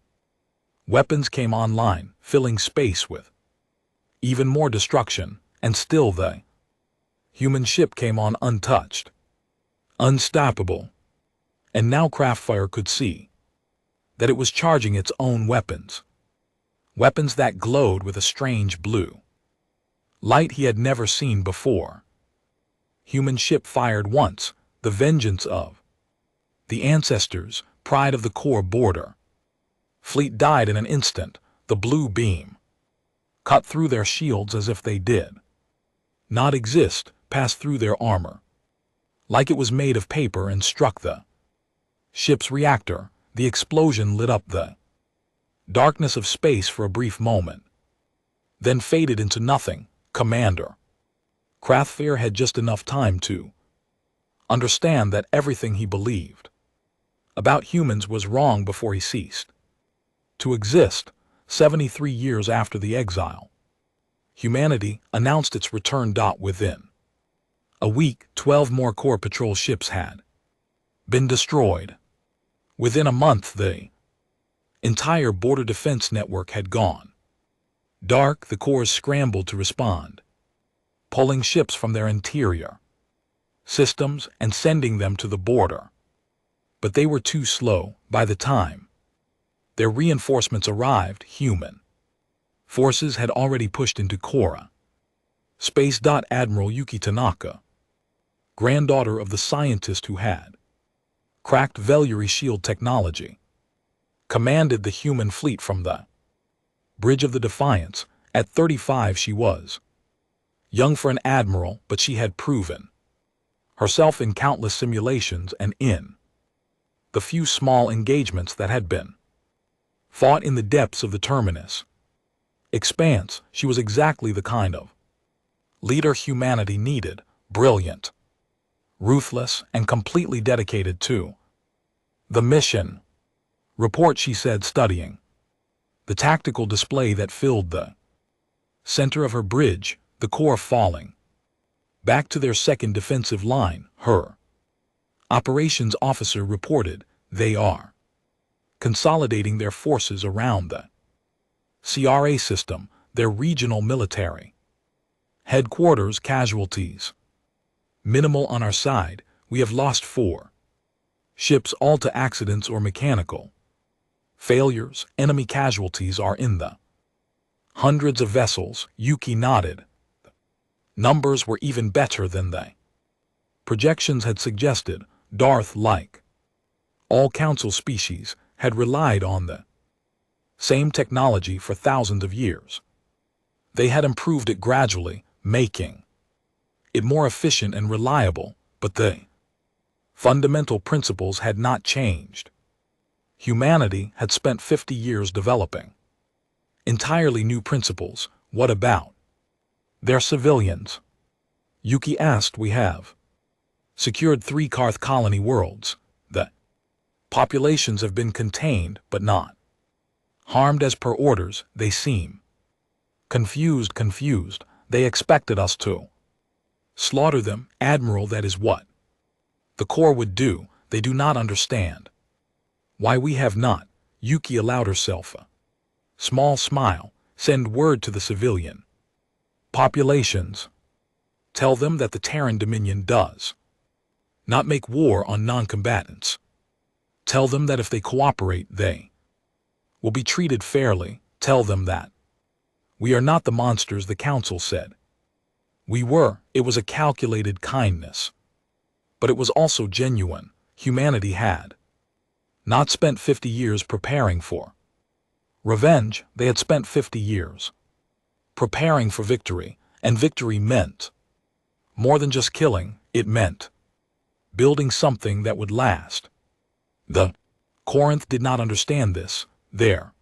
weapons came online, filling space with even more destruction, and still the human ship came on untouched, unstoppable. And now Craftfire could see that it was charging its own weapons that glowed with a strange blue light he had never seen before. Human ship fired once, the vengeance of the ancestors, pride of the core border fleet, died in an instant. The blue beam cut through their shields as if they did not exist, passed through their armor like it was made of paper, and struck the ship's reactor. The explosion lit up the darkness of space for a brief moment, then faded into nothing. Commander, Krathfir had just enough time to understand that everything he believed about humans was wrong before he ceased to exist. 73 years after the exile, humanity announced its return. Within a week, 12 more core patrol ships had been destroyed. Within a month, the entire border defense network had gone dark. The Corps scrambled to respond, pulling ships from their interior systems and sending them to the border. But they were too slow. By the time their reinforcements arrived, human forces had already pushed into Korra. Space. Admiral Yuki Tanaka, granddaughter of the scientist who had cracked Veluri shield technology, commanded the human fleet from the bridge of the Defiance. At 35 she was young for an admiral, but she had proven herself in countless simulations and in the few small engagements that had been fought in the depths of the Terminus expanse. She was exactly the kind of leader humanity needed, brilliant, ruthless, and completely dedicated to the mission. Report, she said, studying the tactical display that filled the center of her bridge. The Corps falling back to their second defensive line. Her operations officer reported they are consolidating their forces around the CRA system, their regional military headquarters. Casualties minimal on our side. We have lost 4 ships, all to accidents or mechanical failures. Enemy casualties are in the hundreds of vessels. Yuki nodded. Numbers were even better than the projections had suggested. Darth, like all Council species, had relied on the same technology for thousands of years. They had improved it gradually, making it more efficient and reliable, but the fundamental principles had not changed. Humanity had spent 50 years developing entirely new principles. What about their civilians? Yuki asked. We have secured 3 Karth colony worlds. The populations have been contained, but not harmed as per orders. They seem confused. They expected us to slaughter them, Admiral. That is what the Corps would do. They do not understand why we have not. Yuki allowed herself a small smile. Send word to the civilian populations. Tell them that the Terran Dominion does not make war on non-combatants. Tell them that if they cooperate, they will be treated fairly. Tell them that we are not the monsters the Council said we were. It was a calculated kindness, but it was also genuine. Humanity had not spent 50 years preparing for revenge. They had spent 50 years preparing for victory, and victory meant more than just killing. It meant building something that would last. The Corinth did not understand this. Their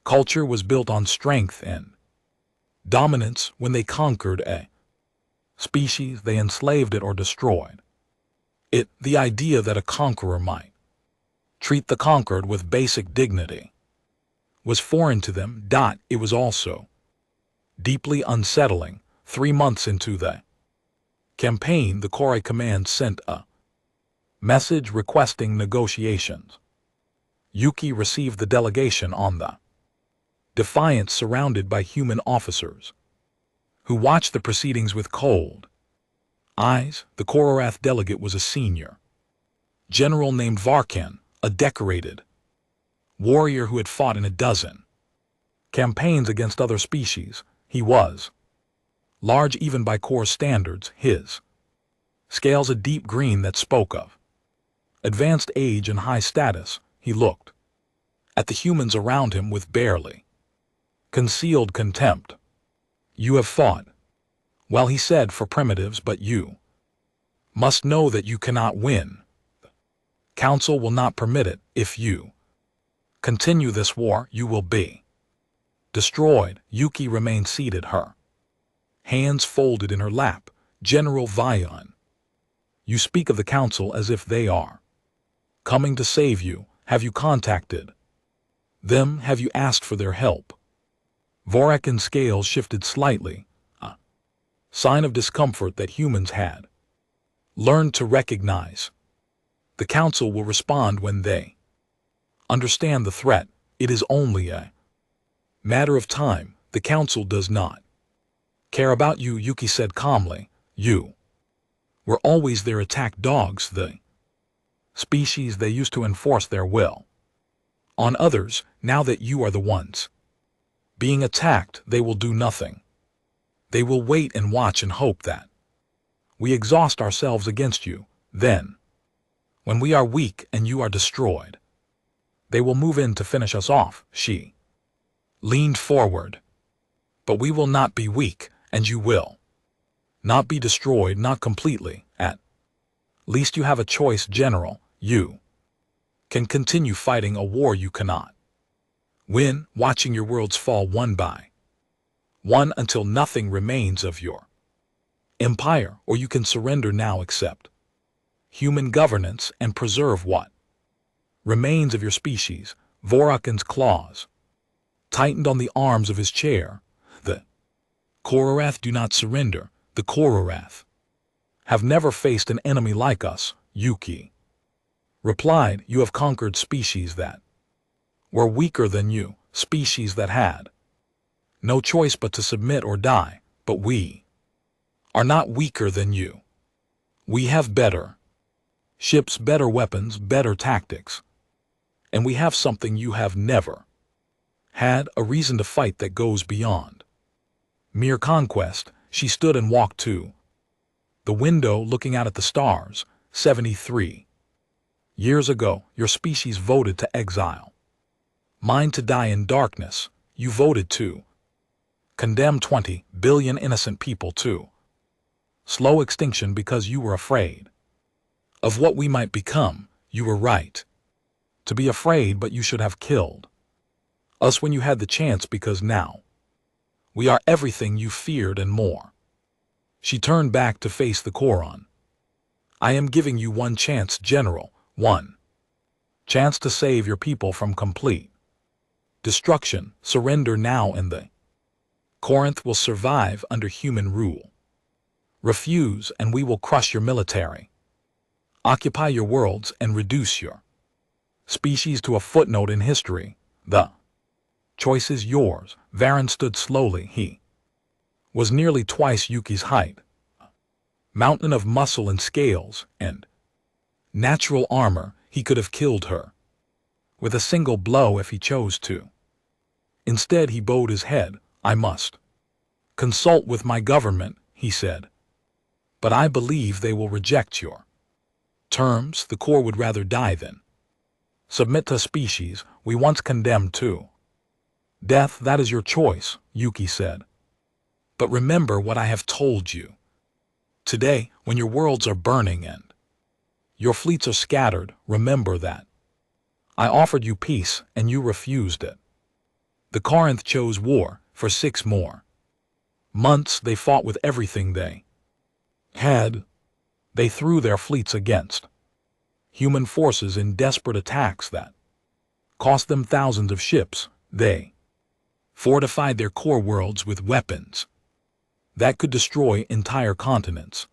culture was built on strength and dominance. When they conquered a species, they enslaved it or destroyed it. The idea that a conqueror might treat the conquered with basic dignity was foreign to them. It was also deeply unsettling. 3 months into the campaign, the Corps Command sent a message requesting negotiations. Yuki received the delegation on the Defiance, surrounded by human officers who watched the proceedings with cold eyes. The Kororath delegate was a senior general named Varkan, a decorated warrior who had fought in a dozen campaigns against other species. He was large even by Corps standards, his scales a deep green that spoke of advanced age and high status. He looked at the humans around him with barely concealed contempt. You have fought well, he said, for primitives, but you must know that you cannot win. The Council will not permit it. If you continue this war, you will be destroyed. Yuki remained seated, her hands folded in her lap. General Vion, you speak of the Council as if they are coming to save you. Have you contacted them? Have you asked for their help? Vorakin's scales shifted slightly, a sign of discomfort that humans had learned to recognize. The Council will respond when they Understand the threat. It is only a matter of time. The council does not care about you, Yuki said calmly. You were always their attack dogs, the species they used to enforce their will on others. Now that you are the ones being attacked, they will do nothing. They will wait and watch and hope that we exhaust ourselves against you. Then, when we are weak and you are destroyed, they will move in to finish us off. She leaned forward. But we will not be weak, and you will not be destroyed, not completely. At least you have a choice, General. You can continue fighting a war you cannot win, watching your worlds fall one by one until nothing remains of your empire, or you can surrender now, accept human governance, and preserve what remains of your species. Vorakan's claws tightened on the arms of his chair. The Kororath do not surrender. The Kororath have never faced an enemy like us, Yuki replied. You have conquered species that were weaker than you, species that had no choice but to submit or die. But we are not weaker than you. We have better ships, better weapons, better tactics. And we have something you have never had, a reason to fight that goes beyond mere conquest. She stood and walked to the window, looking out at the stars. 73 years ago, your species voted to exile mine to die in darkness. You voted to condemn 20 billion innocent people to slow extinction because you were afraid of what we might become. You were right to be afraid, but you should have killed us when you had the chance, because now we are everything you feared and more. She turned back to face the Koron. I am giving you one chance, General, one chance to save your people from complete destruction. Surrender now and the Corinth will survive under human rule. Refuse and we will crush your military, occupy your worlds, and reduce your species to a footnote in history. The choice is yours. Varen stood slowly. He was nearly twice Yuki's height, a mountain of muscle and scales and natural armor. He could have killed her with a single blow if he chose to. Instead, he bowed his head. I must consult with my government, he said. But I believe they will reject your terms. The core would rather die than submit to a species we once condemned to death. That is your choice, Yuki said. But remember what I have told you. Today, when your worlds are burning and your fleets are scattered, remember that I offered you peace and you refused it. The Corinth chose war. For 6 more months they fought with everything they had. They threw their fleets against human forces in desperate attacks that cost them thousands of ships. They fortified their core worlds with weapons that could destroy entire continents.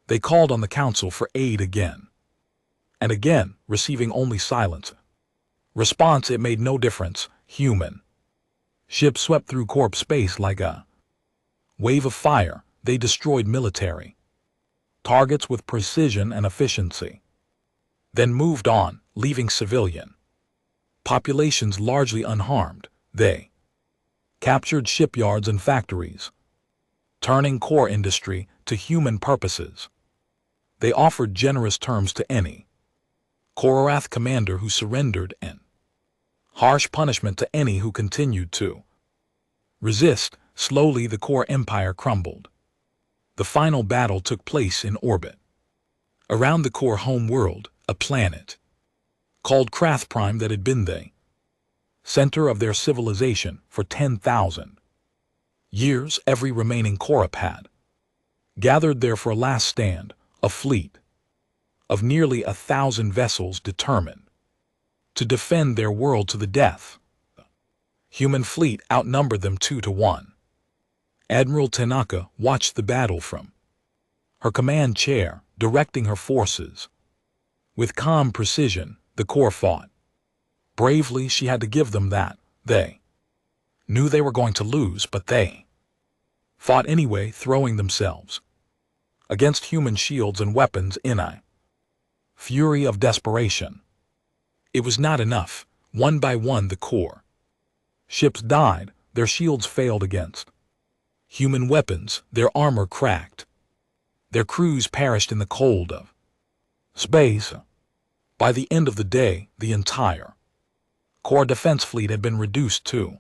They called on the council for aid again and again, receiving only silence. Response: it made no difference. Human ships swept through corp space like a wave of fire. They destroyed military targets with precision and efficiency, then moved on, leaving civilian populations largely unharmed. They captured shipyards and factories, turning core industry to human purposes. They offered generous terms to any Kororath commander who surrendered and harsh punishment to any who continued to resist. Slowly the core empire crumbled. The final battle took place in orbit around the core home world, a planet called Krath Prime that had been the center of their civilization for 10,000 years. Every remaining Korop had gathered there for a last stand, a fleet of nearly 1,000 vessels determined to defend their world to the death. The human fleet outnumbered them 2 to 1. Admiral Tanaka watched the battle from her command chair, directing her forces with calm precision. The core fought Bravely, she had to give them that. They knew they were going to lose, but they fought anyway, throwing themselves against human shields and weapons in a fury of desperation. It was not enough. One by one the core ships died, their shields failed against human weapons, their armor cracked. Their crews perished in the cold of space. By the end of the day, the entire core defense fleet had been reduced to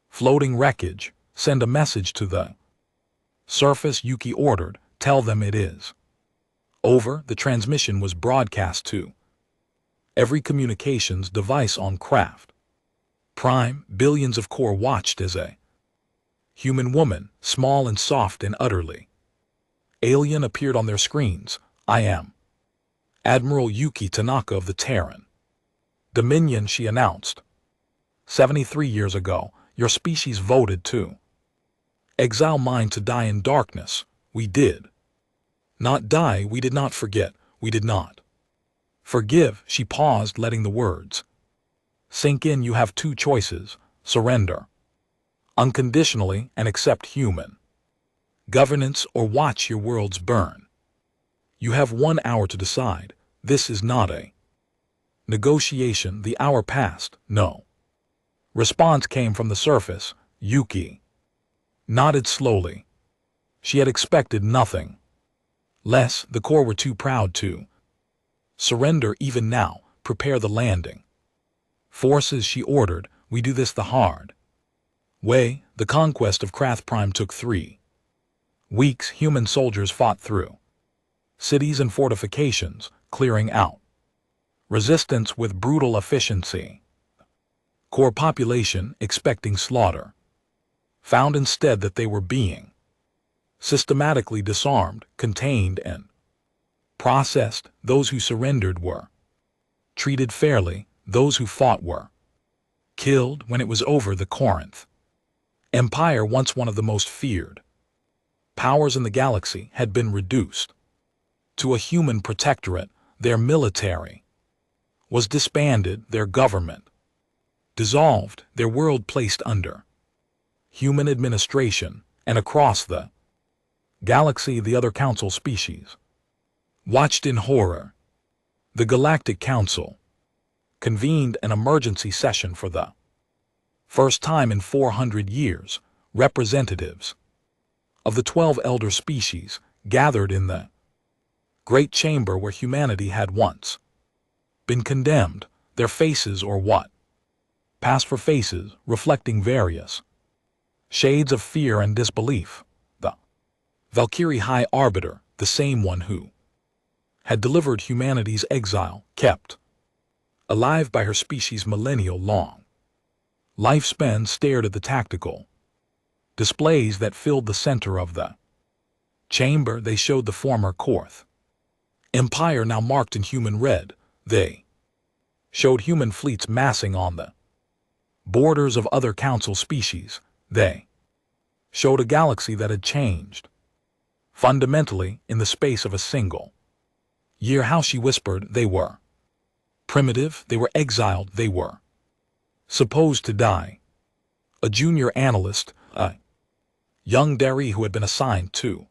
floating wreckage. Send a message to the surface, Yuki ordered. Tell them it is over. The transmission was broadcast to every communications device on craft Prime. Billions of core watched as a human woman, small and soft and utterly alien, appeared on their screens. I am Admiral Yuki Tanaka of the Terran Dominion, she announced. 73 years ago, your species voted to exile mine to die in darkness. We did not die. We did not forget. We did not forgive. She paused, letting the words sink in. You have two choices: surrender unconditionally and accept human governance, or watch your worlds burn. You have 1 hour to decide. This is not a negotiation. The hour passed. No response came from the surface. Yuki nodded slowly. She had expected nothing less. The core were too proud to surrender even now. Prepare the landing forces, she ordered. We do this the hard way. The conquest of Krath Prime took 3 weeks. Human soldiers fought through cities and fortifications, clearing out resistance with brutal efficiency. Core population, expecting slaughter, found instead that they were being systematically disarmed, contained, and processed. Those who surrendered were treated fairly. Those who fought were killed. When it was over, the Corinth Empire, once one of the most feared powers in the galaxy, had been reduced to a human protectorate. Their military was disbanded, their government dissolved, their world placed under human administration. And across the galaxy, the other council species watched in horror. The Galactic Council convened an emergency session for the first time in 400 years. Representatives of the 12 elder species gathered in the great chamber where humanity had once been condemned. Their faces, or what passed for faces, reflecting various shades of fear and disbelief. The Valkyrie High Arbiter, the same one who had delivered humanity's exile, kept alive by her species' millennial-long lifespan, stared at the tactical displays that filled the center of the chamber. They showed the former Korth Empire, now marked in human red. They showed human fleets massing on the borders of other council species. They showed a galaxy that had changed fundamentally in the space of a single year. How she whispered, they were primitive, they were exiled, they were supposed to die. A junior analyst, a young Dari who had been assigned to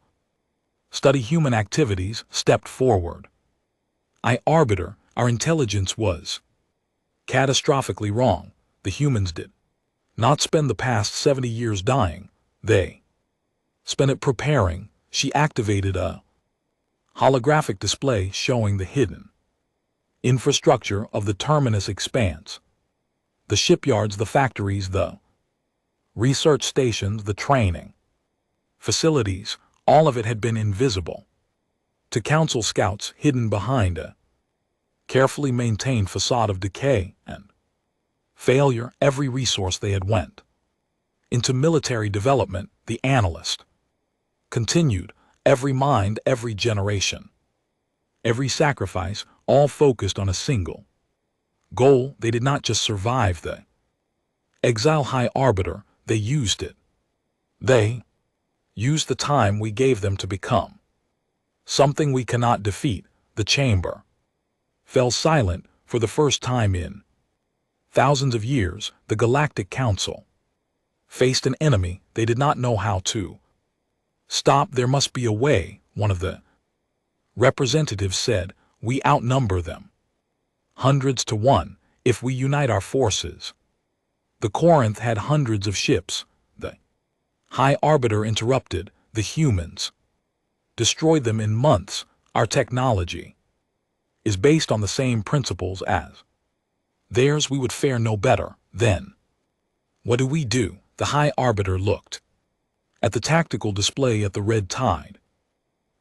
study human activities, stepped forward. Arbiter, our intelligence was catastrophically wrong. The humans did not spend the past 70 years dying. They spent it preparing. She activated a holographic display showing the hidden infrastructure of the terminus expanse. The shipyards, the factories, the research stations, the training facilities, all of it had been invisible to council scouts, hidden behind a carefully maintained facade of decay and failure. Every resource they had went into military development. The analyst continued. Every mind, every generation, every sacrifice, all focused on a single goal. They did not just survive the exile, High Arbiter, they used it. They used the time we gave them to become something we cannot defeat. The chamber fell silent for the first time in thousands of years, the Galactic Council faced an enemy they did not know how to stop. There must be a way, one of the representatives said. We outnumber them hundreds to one if we unite our forces. The Corinth had hundreds of ships. The High Arbiter interrupted. The humans destroyed them in months. Our technology is based on the same principles as theirs. We would fare no better. Then what do we do? The High Arbiter looked at the tactical display at the red tide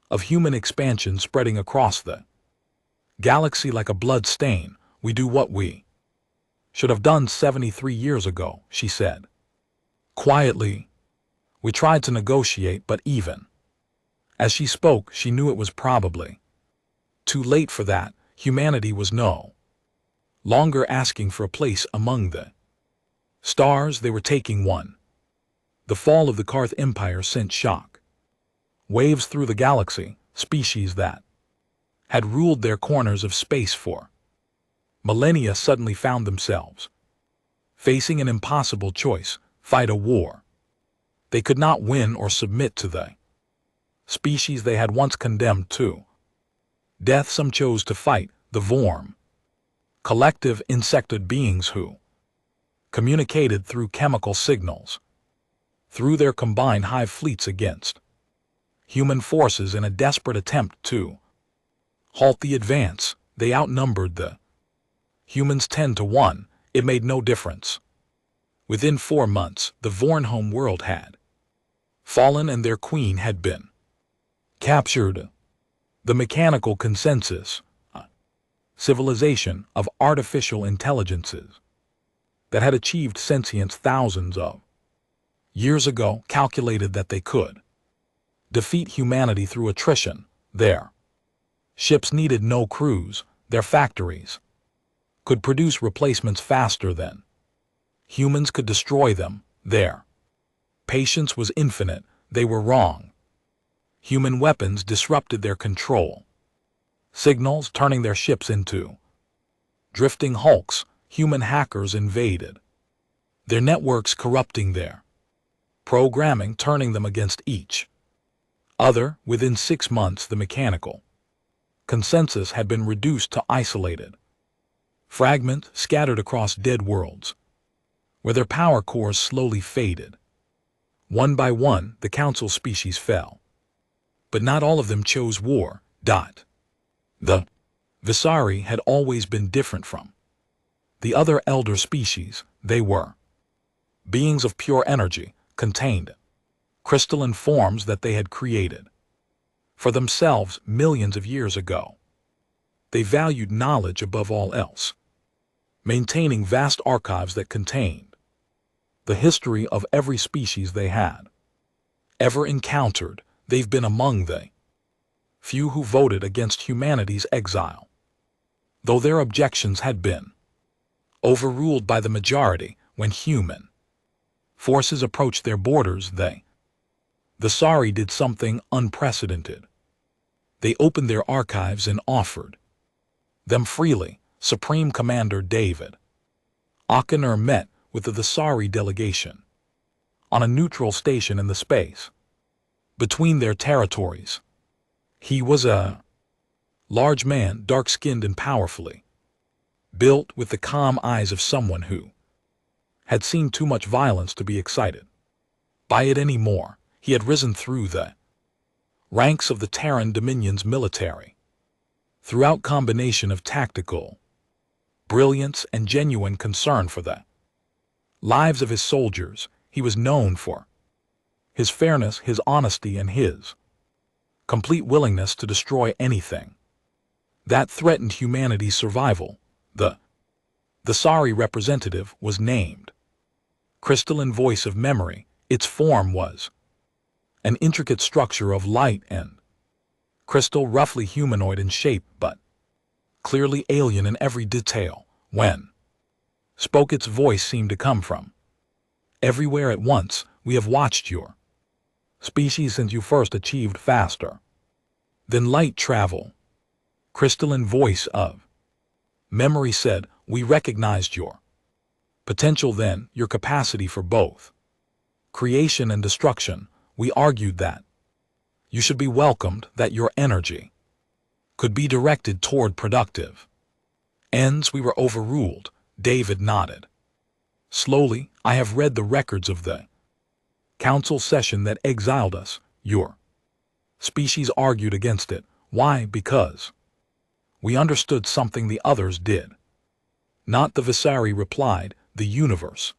of human expansion spreading across the galaxy like a blood stain. We do what we should have done 73 years ago, she said quietly. We tried to negotiate, but even as she spoke, she knew it was probably too late for that. Humanity was no longer asking for a place among the stars. They were taking one. The fall of the Karth Empire sent shock waves through the galaxy. Species that had ruled their corners of space for millennia suddenly found themselves facing an impossible choice: fight a war they could not win, or submit to the species they had once condemned to death. Some chose to fight the Vorm, collective insectoid beings who communicated through chemical signals through their combined hive fleets against human forces in a desperate attempt to halt the advance. They outnumbered the humans 10 to 1. It made no difference. Within 4 months, the Vorn home world had fallen and their queen had been captured. The mechanical consensus, a civilization of artificial intelligences that had achieved sentience thousands of years ago, calculated that they could defeat humanity through attrition. Their ships needed no crews. Their factories could produce replacements faster than humans could destroy them. Their patience was infinite. They were wrong. Human weapons disrupted their control signals, turning their ships into drifting hulks. Human hackers invaded their networks, corrupting their programming, turning them against each other. Within 6 months, the mechanical consensus had been reduced to isolated fragments scattered across dead worlds, where their power cores slowly faded. One by one, the council species fell. But not all of them chose war. The Visari had always been different from the other elder species. They were beings of pure energy, contained crystalline forms that they had created for themselves millions of years ago. They valued knowledge above all else, maintaining vast archives that contained the history of every species they had ever encountered. They've been among the few who voted against humanity's exile, though their objections had been overruled by the majority. When human forces approached their borders, the Sari did something unprecedented. They opened their archives and offered them freely. Supreme Commander David Akaner met with the Visari delegation on a neutral station in the space between their territories. He was a large man, dark-skinned and powerfully built, with the calm eyes of someone who had seen too much violence to be excited by it anymore. He had risen through the ranks of the Terran Dominion's military throughout combination of tactical brilliance and genuine concern for the lives of his soldiers. He was known for his fairness, his honesty, and his complete willingness to destroy anything that threatened humanity's survival. The Sari representative was named Crystalline Voice of Memory. Its form was an intricate structure of light and crystal, roughly humanoid in shape, but clearly alien in every detail. When spoke, its voice seemed to come from everywhere at once. We have watched your species since you first achieved faster than light travel. Crystalline Voice of Memory said, we recognized your Potential then, your capacity for both creation and destruction. We argued that you should be welcomed, that your energy could be directed toward productive ends. We were overruled. David nodded. Slowly, I have read the records of the council session that exiled us. Your species argued against it. Why? Because we understood something the others did. Not, the Visari replied. The universe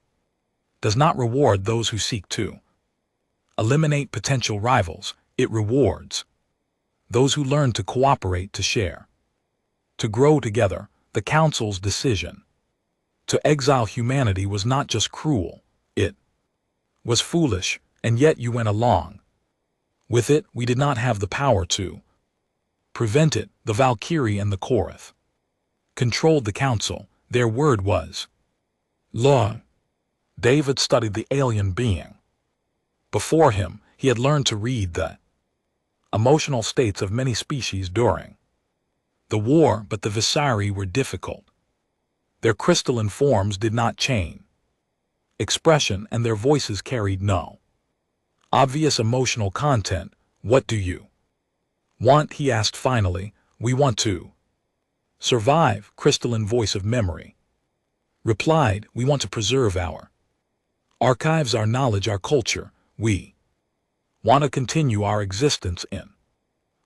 does not reward those who seek to eliminate potential rivals. It rewards those who learn to cooperate, to share, to grow together. The council's decision to exile humanity was not just cruel, it was foolish, and yet you went along with it. We did not have the power to prevent it. The Valkyrie and the Korath controlled the council. Their word was law. David studied the alien being before him. He had learned to read the emotional states of many species during the war, but the Visari were difficult. Their crystalline forms did not change expression, and their voices carried no obvious emotional content. What do you want? He asked finally. We want to survive. Crystalline voice of memory replied. We want to preserve our archives, our knowledge, our culture. We want to continue our existence in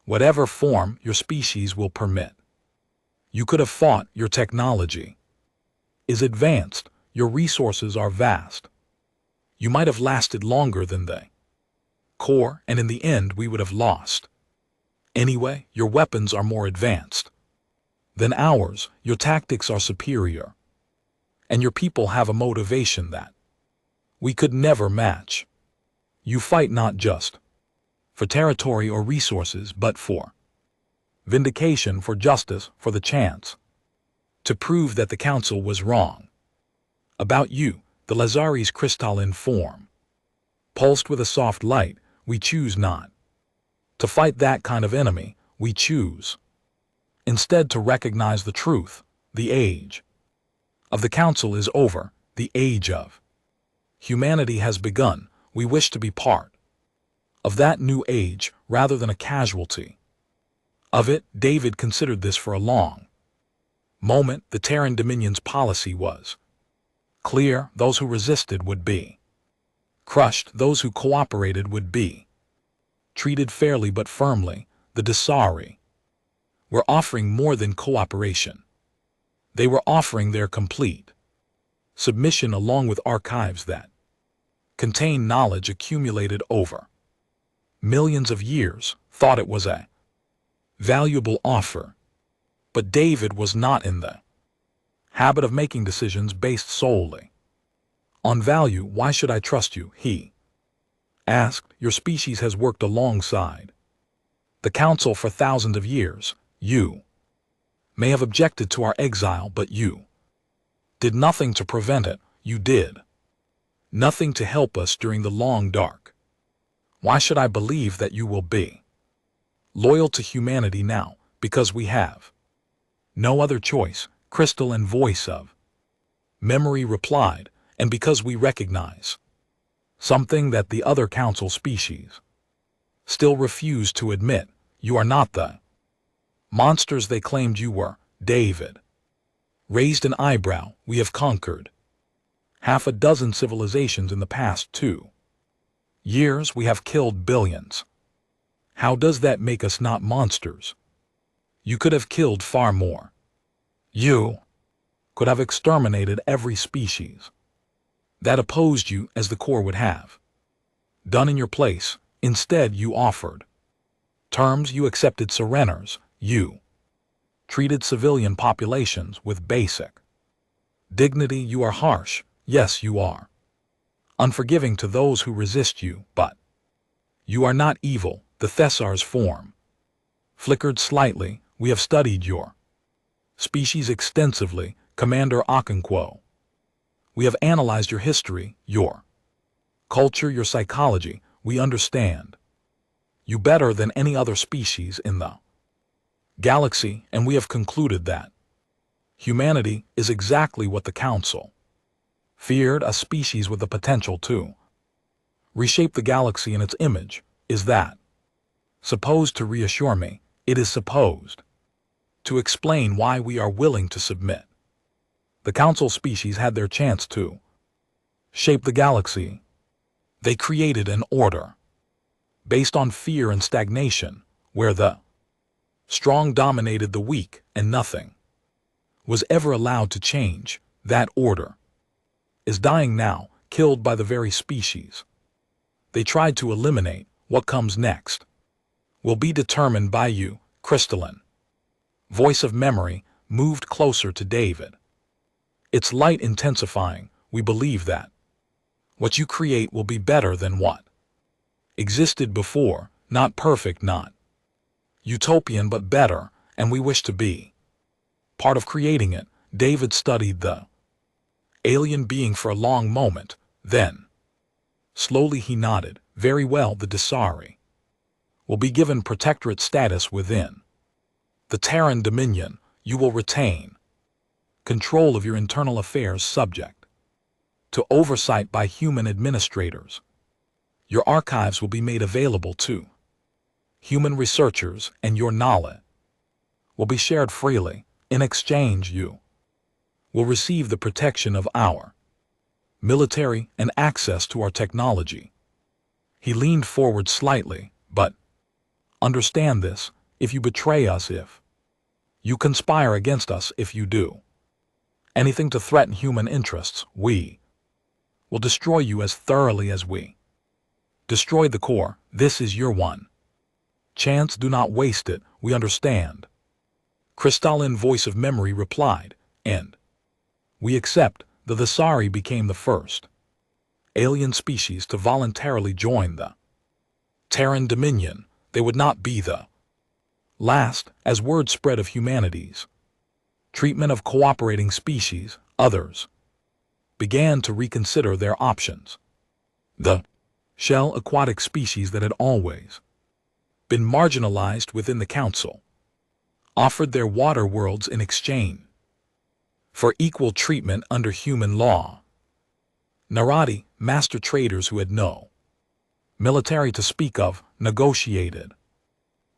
whatever form your species will permit. You could have fought. Your technology is advanced. Your resources are vast. You might have lasted longer than they core, and in the end we would have lost. Anyway, your weapons are more advanced than ours. Your tactics are superior. And your people have a motivation that we could never match. You fight not just for territory or resources, but for vindication, for justice, for the chance to prove that the council was wrong about you. The Lazari's crystalline form pulsed with a soft light. We choose not to fight that kind of enemy. We choose instead to recognize the truth. The age of the council is over. The age of humanity has begun. We wish to be part of that new age rather than a casualty of it. David considered this for a long moment. The Terran Dominion's policy was clear. Those who resisted would be crushed. Those who cooperated would be treated fairly but firmly. The Dasari were offering more than cooperation. They were offering their complete submission, along with archives that contain knowledge accumulated over millions of years. Thought it was a valuable offer. But David was not in the habit of making decisions based solely on value. Why should I trust you? He asked. Your species has worked alongside the council for thousands of years. You may have objected to our exile, but you did nothing to prevent it. You did nothing to help us during the long dark. Why should I believe that you will be loyal to humanity now? Because we have no other choice. Crystal and voice of memory replied. And because we recognize something that the other council species still refuse to admit. You are not the monsters they claimed you were. David raised an eyebrow. We have conquered half a dozen civilizations in the past 2 years. We have killed billions. How does that make us not monsters? You could have killed far more. You could have exterminated every species that opposed you, as the core would have done in your place. Instead, you offered terms. You accepted surrenders. You treated civilian populations with basic dignity. You are harsh. Yes, you are unforgiving to those who resist you, but you are not evil. The Thessar's form flickered slightly. We have studied your species extensively, Commander Okonkwo. We have analyzed your history, your culture, your psychology. We understand you better than any other species in the galaxy, and we have concluded that humanity is exactly what the Council feared a species with the potential to reshape the galaxy in its image, is that supposed to reassure me? It is supposed to explain why we are willing to submit. The council species had their chance to shape the galaxy. They created an order based on fear and stagnation, where the strong dominated the weak and nothing was ever allowed to change. That order is dying now, killed by the very species they tried to eliminate. What comes next will be determined by you. Crystalline voice of memory moved closer to David, its light intensifying. We believe that what you create will be better than what existed before, not perfect, not utopian, but better, and we wish to be part of creating it. David studied the alien being for a long moment, then slowly he nodded. Very well, the Disari will be given protectorate status within the Terran Dominion. You will retain control of your internal affairs, subject to oversight by human administrators. Your archives will be made available to human researchers, and your knowledge will be shared freely. In exchange, you will receive the protection of our military and access to our technology. He leaned forward slightly. But understand this: if you betray us, if you conspire against us, if you do anything to threaten human interests, we will destroy you as thoroughly as we destroyed the core. This is your one chance. Do not waste it. We understand. Crystalline voice of memory replied, and we accept. The Disari became the first alien species to voluntarily join the Terran Dominion. They would not be the last. As word spread of humanity's treatment of cooperating species, others began to reconsider their options. The shell aquatic species that had always been marginalized within the council offered their water worlds in exchange for equal treatment under human law. Narati, master traders who had no military to speak of, negotiated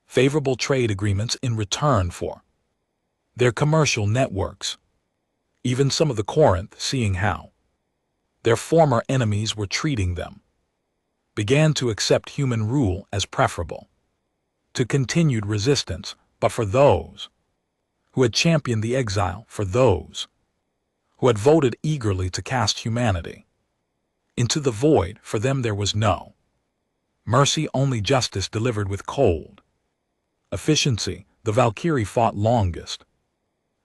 favorable trade agreements in return for their commercial networks. Even some of the Corinth, seeing how their former enemies were treating them, began to accept human rule as preferable to continued resistance. But for those who had championed the exile, for those who had voted eagerly to cast humanity into the void, for them there was no mercy, only justice delivered with cold efficiency. The Valkyrie fought longest.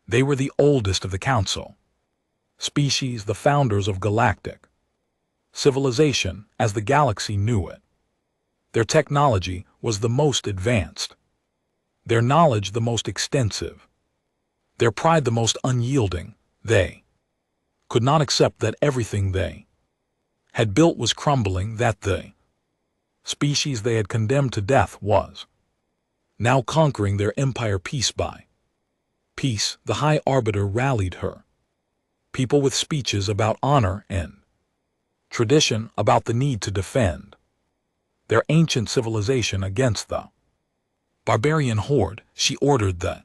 They were the oldest of the council species, the founders of Galactic civilization as the galaxy knew it. Their technology was the most advanced, their knowledge the most extensive, their pride the most unyielding. They could not accept that everything they had built was crumbling, that the species they had condemned to death was now conquering their empire piece by piece. The High Arbiter rallied her people with speeches about honor and tradition, about the need to defend their ancient civilization against the barbarian horde. She ordered the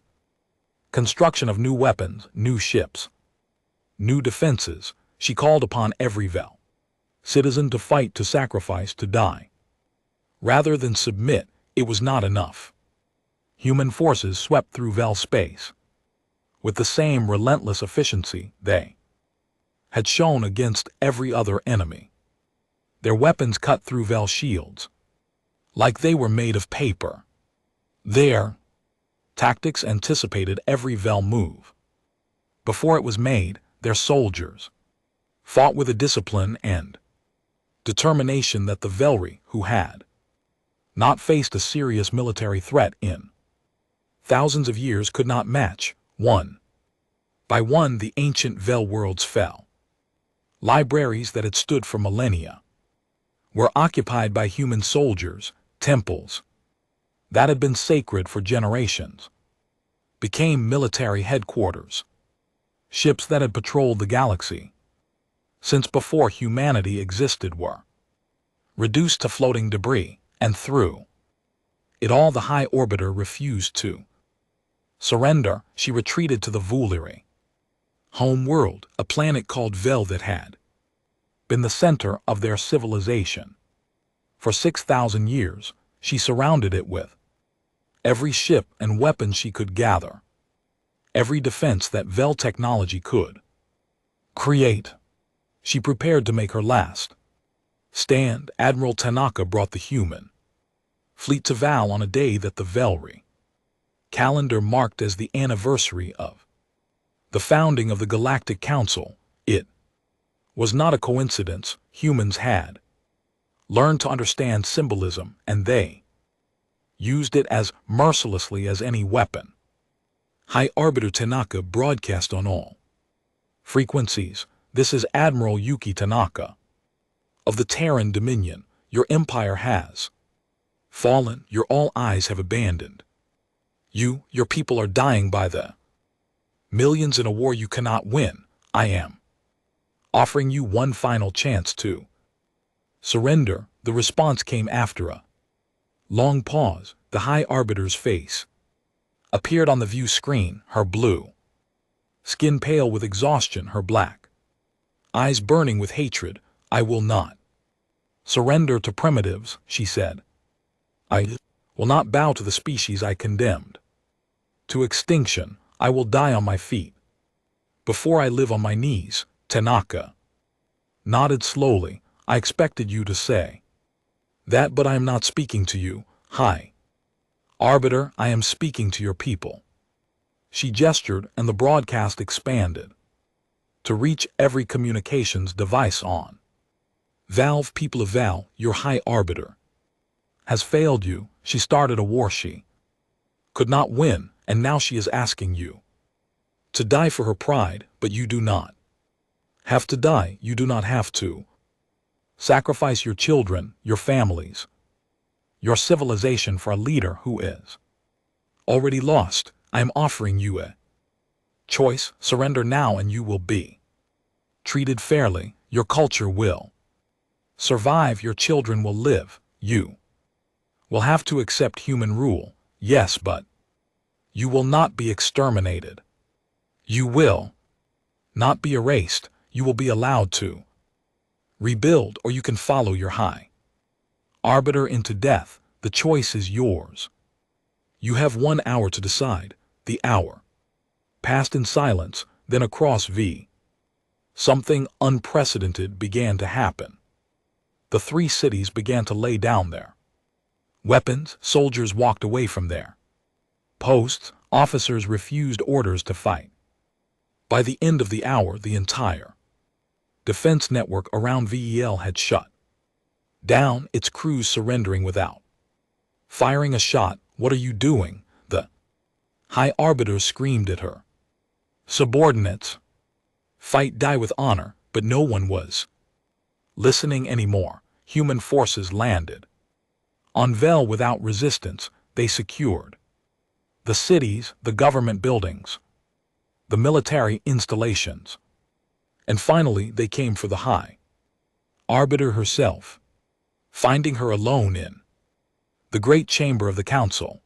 construction of new weapons, new ships, new defenses. She called upon every Vel citizen to fight, to sacrifice, to die. Rather than submit, it was not enough. Human forces swept through Vel space with the same relentless efficiency they had shown against every other enemy. Their weapons cut through Vel shields like they were made of paper. Their tactics anticipated every Vel move. Before it was made, their soldiers fought with a discipline and determination that the Velry, who had not faced a serious military threat in thousands of years, could not match. One by one, the ancient Vel worlds fell. Libraries that had stood for millennia were occupied by human soldiers. Temples that had been sacred for generations became military headquarters. Ships that had patrolled the galaxy since before humanity existed, were reduced to floating debris, and through it all the High Orbiter refused to surrender. She retreated to the Vuliri home world, a planet called Vel that had been the center of their civilization. For 6,000 years, she surrounded it with every ship and weapon she could gather, every defense that Vel technology could create. She prepared to make her last stand. Admiral Tanaka brought the human fleet to Val on a day that the Velry calendar marked as the anniversary of the founding of the Galactic Council. It was not a coincidence. Humans had learned to understand symbolism, and they used it as mercilessly as any weapon. High Arbiter Tanaka broadcast on all frequencies. This is Admiral Yuki Tanaka of the Terran Dominion. Your empire has fallen. Your all eyes have abandoned you. Your people are dying by the millions in a war you cannot win. I am offering you one final chance to surrender. The response came after a long pause. The High Arbiter's face appeared on the view screen, her blue skin pale with exhaustion, her black eyes burning with hatred. I will not surrender to primitives, she said. I will not bow to the species I condemned to extinction. I will die on my feet before I live on my knees. Tanaka nodded slowly. I expected you to say that, but I am not speaking to you, High Arbiter. I am speaking to your people. She gestured, and the broadcast expanded to reach every communications device on Valve. People of Val, your High Arbiter has failed you. She started a war she could not win, and now she is asking you to die for her pride, but you do not have to die. You do not have to sacrifice your children, your families, your civilization for a leader who is already lost. I am offering you a choice. Surrender now and you will be treated fairly. Your culture will survive. Your children will live. You will have to accept human rule, yes, but you will not be exterminated. You will not be erased. You will be allowed to rebuild, or you can follow your High Arbiter into death. The choice is yours. You have 1 hour to decide. The hour passed in silence. Then across V, something unprecedented began to happen. The 3 cities began to lay down their weapons. Soldiers walked away from their posts. Officers refused orders to fight. By the end of the hour, the entire defense network around VEL had shut down, its crews surrendering without firing a shot. What are you doing? The High Arbiter screamed at her subordinates. Fight, die with honor. But no one was listening anymore. Human forces landed on Vel without resistance. They secured the cities, the government buildings, the military installations, and finally they came for the High Arbiter herself, finding her alone in the great chamber of the council,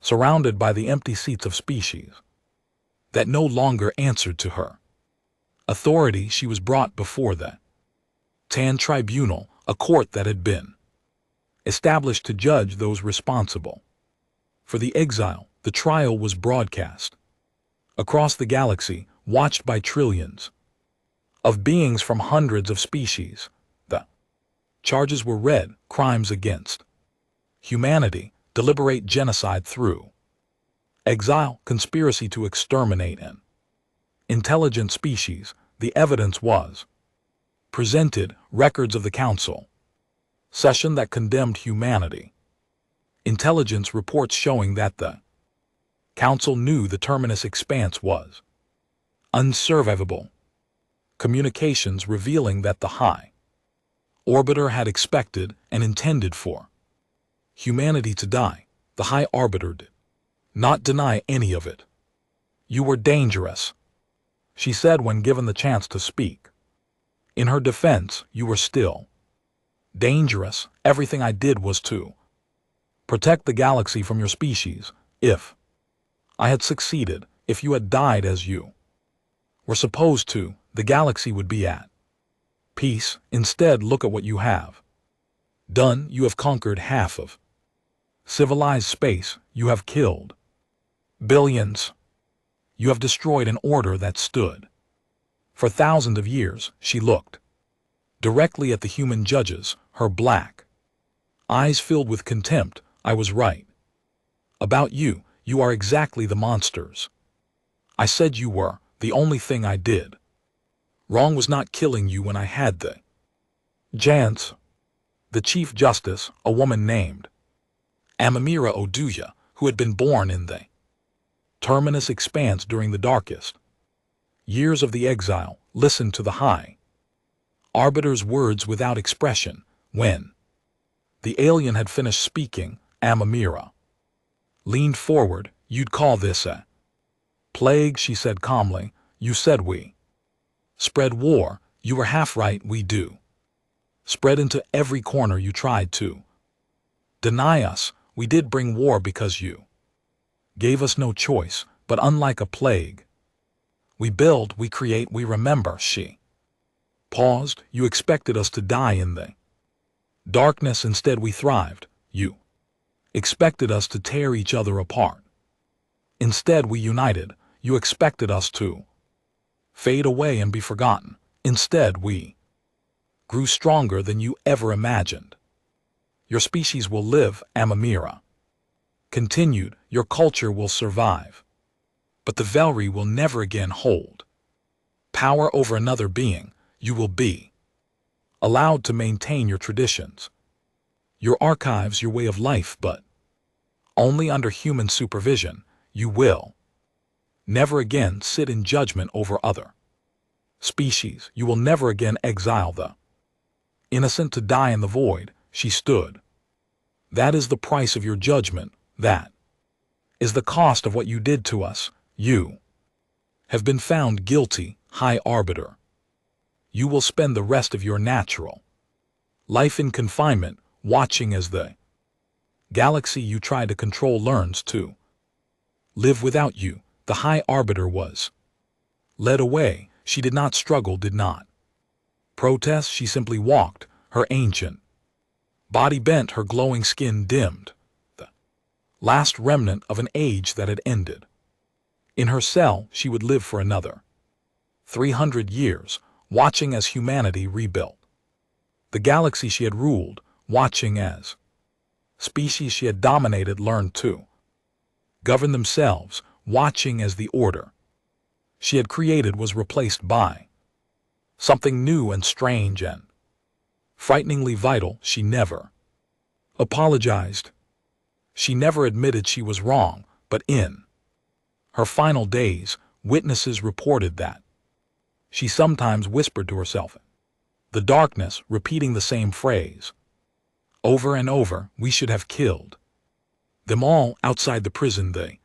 surrounded by the empty seats of species that no longer answered to her authority. She was brought before the Tan Tribunal, a court that had been established to judge those responsible for the exile. The trial was broadcast across the galaxy, watched by trillions of beings from hundreds of species. The charges were read: crimes against humanity, deliberate genocide through exile, conspiracy to exterminate an intelligent species. The evidence was presented: records of the council session that condemned humanity, intelligence reports showing that the council knew the terminus expanse was unsurvivable, communications revealing that the High Orbiter had expected and intended for humanity to die. The High Arbiter did not deny any of it. You were dangerous, she said when given the chance to speak. In her defense, you were still dangerous. Everything I did was to protect the galaxy from your species. If I had succeeded, if you had died as you were supposed to, the galaxy would be at peace. Instead, look at what you have done. You have conquered half of civilized space. You have killed billions. You have destroyed an order that stood for thousands of years. She looked directly at the human judges, her black eyes filled with contempt. I was right about you. You are exactly the monsters I said you were. The only thing I did wrong was not killing you when I had the chance. The Chief Justice, a woman named Amamira Oduya, who had been born in the terminus expanse during the darkest years of the exile, listened to the high arbiter's words without expression. When the alien had finished speaking, Amamira leaned forward. You'd call this a plague, she said calmly. You said we spread war. You were half right. We do spread into every corner. You tried to deny us. We did bring war because you gave us no choice. But unlike a plague, we build, we create, we remember. She paused. You expected us to die in the darkness. Instead, we thrived. You expected us to tear each other apart. Instead, we united. You expected us to fade away and be forgotten. Instead, we grew stronger than you ever imagined. Your species will live, Amamira continued. Your culture will survive. But the Velry will never again hold power over another being. You will be allowed to maintain your traditions, your archives, your way of life, but only under human supervision. You will never again sit in judgment over other species. You will never again exile the innocent to die in the void. She stood. That is the price of your judgment. That is the cost of what you did to us. You have been found guilty, High Arbiter. You will spend the rest of your natural life in confinement, watching as the galaxy you try to control learns to live without you. The High Arbiter was led away. She did not struggle, did not protest. She simply walked, her ancient body bent, her glowing skin dimmed, the last remnant of an age that had ended. In her cell, she would live for another 300 years, watching as humanity rebuilt the galaxy she had ruled, watching as species she had dominated learned to govern themselves, watching as the order she had created was replaced by something new and strange and frighteningly vital. She never apologized. She never admitted she was wrong, but in her final days, witnesses reported that she sometimes whispered to herself the darkness, repeating the same phrase over and over. We should have killed them all. Outside the prison, the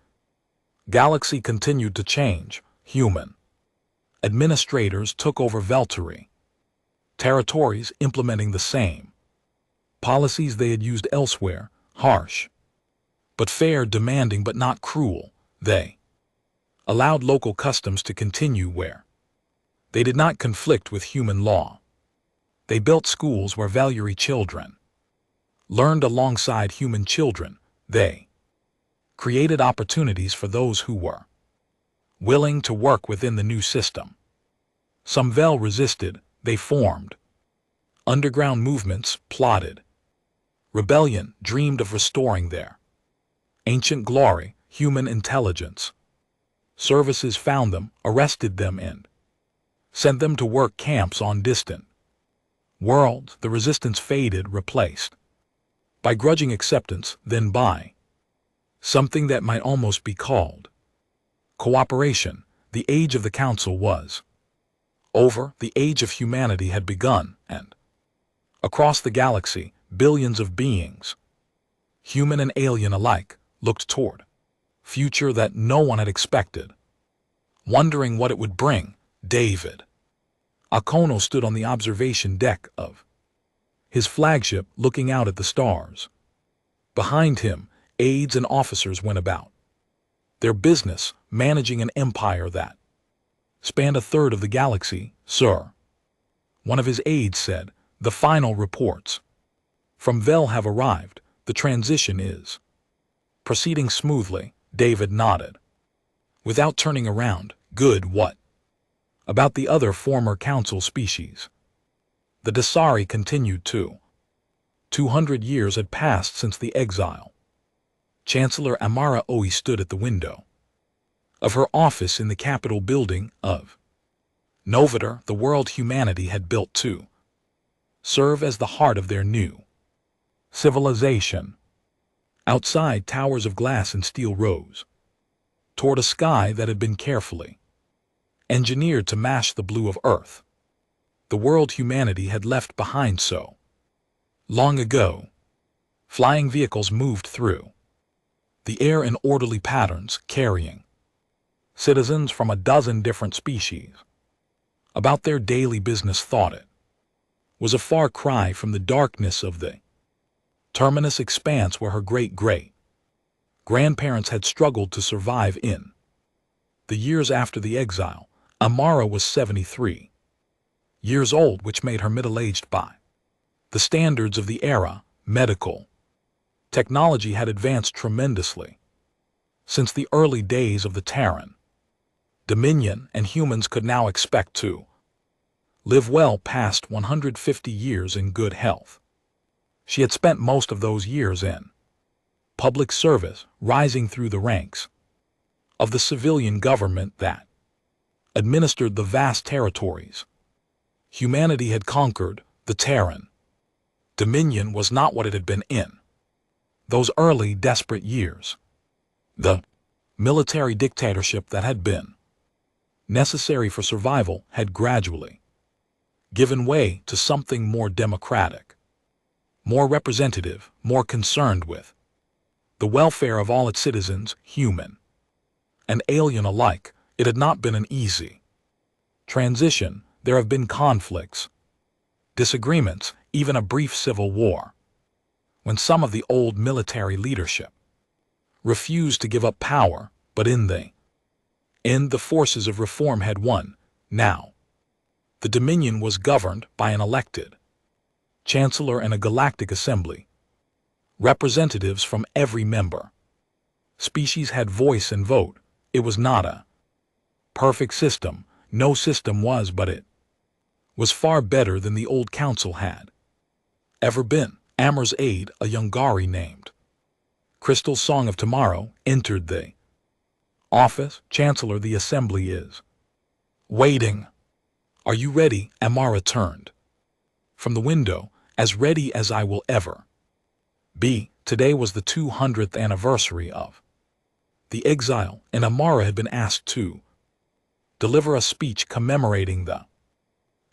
galaxy continued to change. Human administrators took over Velturi territories, implementing the same policies they had used elsewhere, harsh but fair, demanding but not cruel. They allowed local customs to continue where they did not conflict with human law. They built schools where Velturi children learned alongside human children. They created opportunities for those who were willing to work within the new system. Some Vel resisted. They formed underground movements, plotted rebellion, dreamed of restoring their ancient glory. Human intelligence services found them, arrested them, and sent them to work camps on distant worlds. The resistance faded, replaced by grudging acceptance, then by something that might almost be called cooperation. The age of the Council was over. The age of humanity had begun, and across the galaxy, billions of beings, human and alien alike, looked toward future that no one had expected, wondering what it would bring. David Akono stood on the observation deck of his flagship, looking out at the stars. Behind him, aides and officers went about their business, managing an empire that spanned a third of the galaxy. "Sir," one of his aides said, "the final reports from Vel have arrived. The transition is proceeding smoothly." David nodded, without turning around. "Good. What about the other former council species?" The Dasari continued to. 200 years had passed since the exile. Chancellor Amara Oi stood at the window of her office in the Capitol building of Novator. The world humanity had built to serve as the heart of their new civilization. Outside, towers of glass and steel rose toward a sky that had been carefully engineered to match the blue of Earth. The world humanity had left behind so long ago. Flying vehicles moved through the air in orderly patterns, carrying citizens from a dozen different species about their daily business. Thought it was a far cry from the darkness of the terminus expanse where her great-grandparents had struggled to survive in the years after the exile. Amara was 73 years old, which made her middle-aged by the standards of the era. Medical technology had advanced tremendously since the early days of the Terran Dominion, and humans could now expect to live well past 150 years in good health. She had spent most of those years in public service, rising through the ranks of the civilian government that administered the vast territories humanity had conquered. The Terran Dominion was not what it had been in those early, desperate years. The military dictatorship that had been necessary for survival had gradually given way to something more democratic, more representative, more concerned with the welfare of all its citizens, human and alien alike. It had not been an easy transition. There have been conflicts, disagreements, even a brief civil war, when some of the old military leadership refused to give up power, but in the end the forces of reform had won. Now, the Dominion was governed by an elected chancellor and a galactic assembly. Representatives from every member species had voice and vote. It was not a perfect system. No system was, but it was far better than the old council had ever been. Amar's aide, a Yungari named Crystal Song of Tomorrow, entered the office. "Chancellor, the assembly is waiting. Are you ready?" Amara turned from the window. "As ready as I will ever be." Today was the 200th anniversary of the exile, and Amara had been asked to deliver a speech commemorating the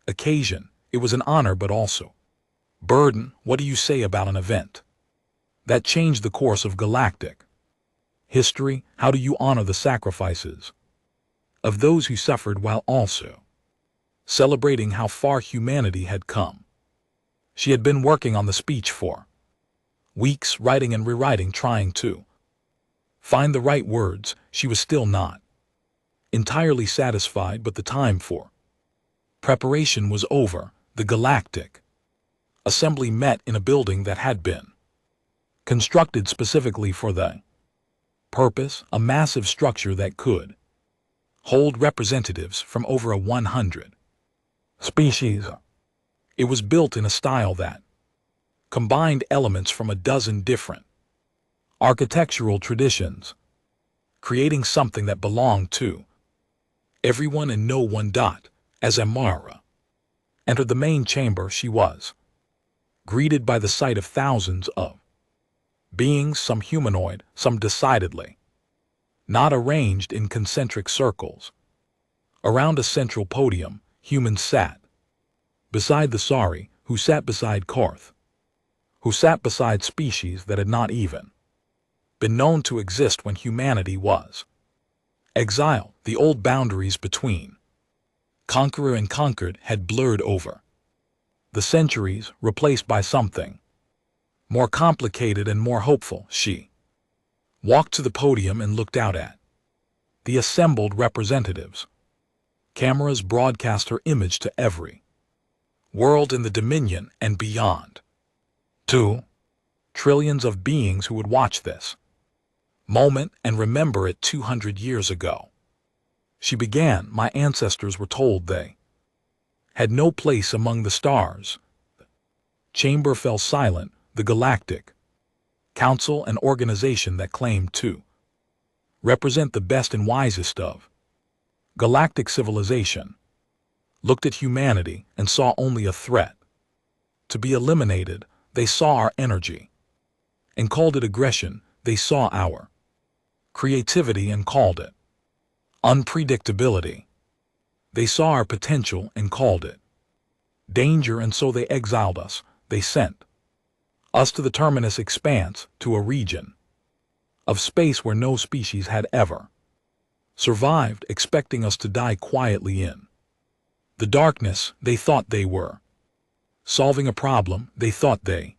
occasion. It was an honor, but also burden. What do you say about an event that changed the course of galactic history? How do you honor the sacrifices of those who suffered while also celebrating how far humanity had come? She had been working on the speech for weeks, writing and rewriting, trying to find the right words. She was still not entirely satisfied, but the time for preparation was over. The Galactic Assembly met in a building that had been constructed specifically for the purpose, a massive structure that could hold representatives from over 100 species. It was built in a style that combined elements from a dozen different architectural traditions, creating something that belonged to everyone and no one. As Amara entered the main chamber, she was greeted by the sight of thousands of beings, some humanoid, some decidedly not, arranged in concentric circles. Around a central podium, humans sat beside the Sari, who sat beside Karth, who sat beside species that had not even been known to exist when humanity was exiled. The old boundaries between Conqueror and conquered had blurred over. The centuries replaced by something more complicated and more hopeful. She walked to the podium and looked out at the assembled representatives. Cameras broadcast her image to every world in the Dominion and beyond. 2 trillions of beings who would watch this moment and remember it 200 years ago. She began, my ancestors were told they had no place among the stars. The chamber fell silent. The Galactic Council, an organization that claimed to represent the best and wisest of galactic civilization, looked at humanity and saw only a threat to be eliminated. They saw our energy and called it aggression. They saw our creativity and called it unpredictability. They saw our potential and called it danger, and so they exiled us. They sent us to the terminus expanse, to a region of space where no species had ever survived, expecting us to die quietly in the darkness. They thought they were solving a problem. They thought they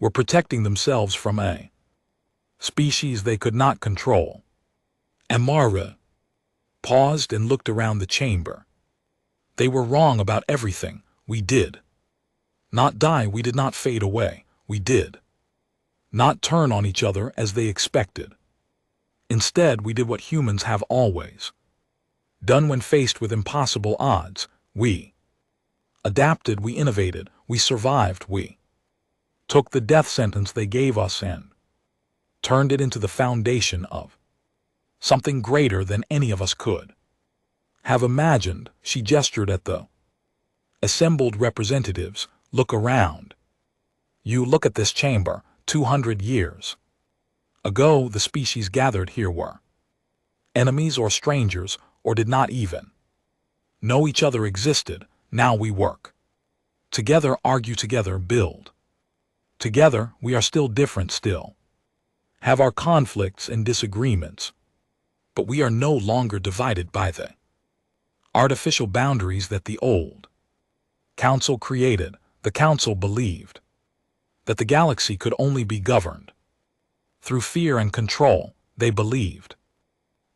were protecting themselves from a species they could not control. Amara paused and looked around the chamber. They were wrong about everything. We did not die. We did not fade away. We did not turn on each other as they expected. Instead, we did what humans have always done when faced with impossible odds. We adapted, we innovated, we survived, we took the death sentence they gave us and turned it into the foundation of something greater than any of us could have imagined. She gestured at the assembled representatives. Look around. You look at this chamber. 200 years ago, the species gathered here were enemies or strangers, or did not even know each other existed. Now we work together, argue together, build together. We are still different, still have our conflicts and disagreements, but we are no longer divided by the artificial boundaries that the old council created. The council believed that the galaxy could only be governed through fear and control. They believed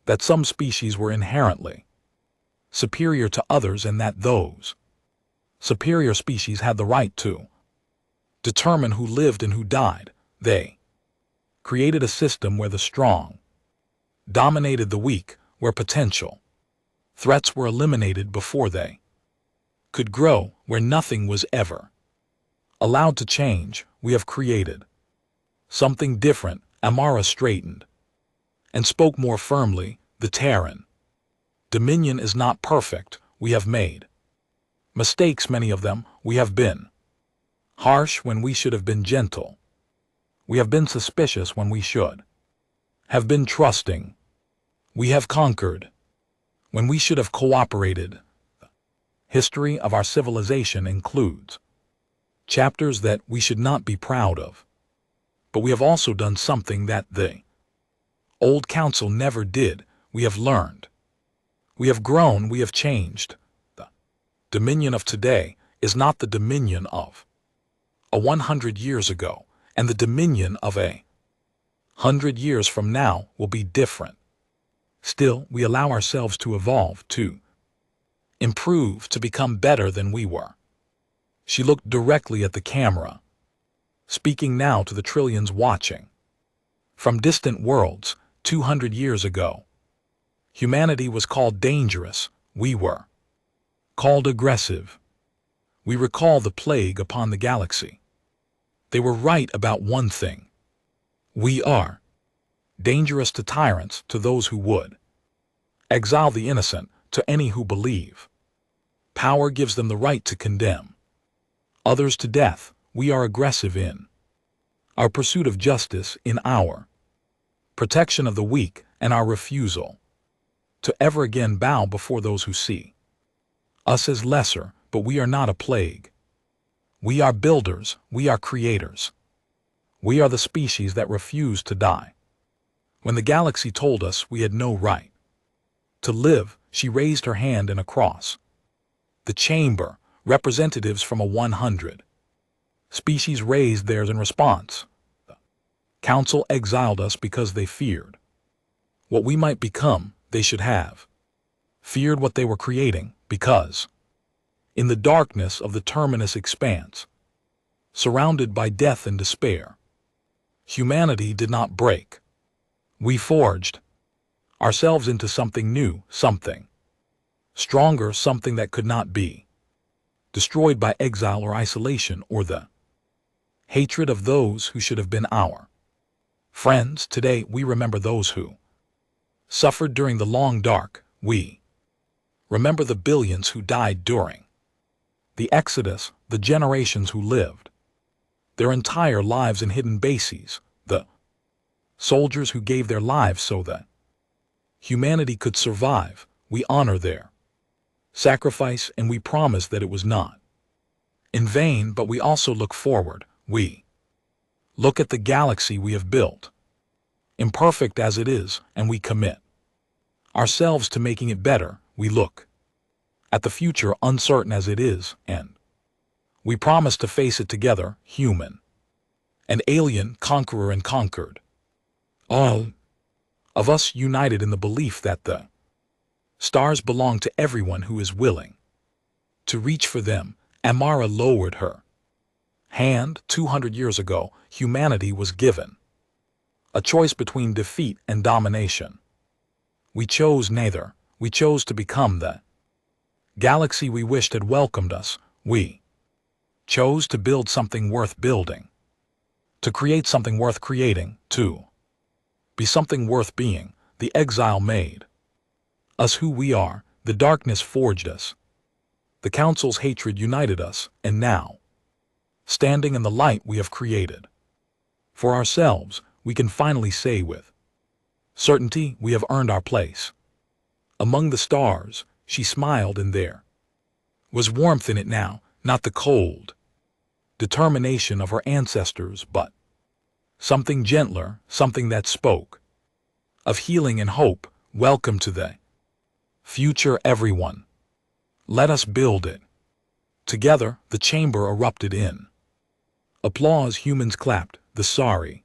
that some species were inherently superior to others and that those superior species had the right to determine who lived and who died. They created a system where the strong dominated the weak, where potential threats were eliminated before they could grow, where nothing was ever allowed to change. We have created something different. Amara straightened and spoke more firmly. The Terran Dominion is not perfect. We have made mistakes, many of them. We have been harsh when we should have been gentle. We have been suspicious when we should have been trusting. We have conquered when we should have cooperated. The history of our civilization includes chapters that we should not be proud of, but we have also done something that the old council never did. We have learned. We have grown. We have changed. The Dominion of today is not the Dominion of 100 years ago, and the Dominion of 100 years from now will be different. Still, we allow ourselves to evolve, to improve, to become better than we were. She looked directly at the camera, speaking now to the trillions watching from distant worlds. 200 years ago, humanity was called dangerous. We were called aggressive. We recall the plague upon the galaxy. They were right about one thing. We are dangerous to tyrants, to those who would exile the innocent, to any who believe power gives them the right to condemn others to death. We are aggressive in our pursuit of justice, in our protection of the weak, and our refusal to ever again bow before those who see us as lesser. But we are not a plague. We are builders. We are creators. We are the species that refused to die. When the galaxy told us we had no right to live, she raised her hand in a cross. The chamber, representatives from a 100 species raised theirs in response. The council exiled us because they feared what we might become. They should have feared what they were creating, because in the darkness of the terminus expanse, surrounded by death and despair, humanity did not break. We forged ourselves into something new, something stronger, something that could not be destroyed by exile or isolation or the hatred of those who should have been our friends. Today we remember those who suffered during the long dark. We remember the billions who died during the Exodus, the generations who lived their entire lives in hidden bases, the soldiers who gave their lives so that humanity could survive. We honor their sacrifice, and we promise that it was not in vain. But we also look forward. We look at the galaxy we have built, imperfect as it is, and we commit ourselves to making it better. We look at the future, uncertain as it is, and we promise to face it together, human and alien, conqueror and conquered, all of us united in the belief that the stars belong to everyone who is willing to reach for them. Amara lowered her hand. 200 years ago, humanity was given a choice between defeat and domination. We chose neither. We chose to become the galaxy we wished had welcomed us. We chose to build something worth building, to create something worth creating, to be something worth being. The exile made us who we are. The darkness forged us. The council's hatred united us, and now, standing in the light we have created for ourselves, we can finally say with certainty we have earned our place among the stars. She smiled, and there was warmth in it now, not the cold determination of her ancestors, but something gentler, something that spoke of healing and hope. Welcome to the future, everyone. Let us build it together. The chamber erupted in applause. Humans clapped. The sorry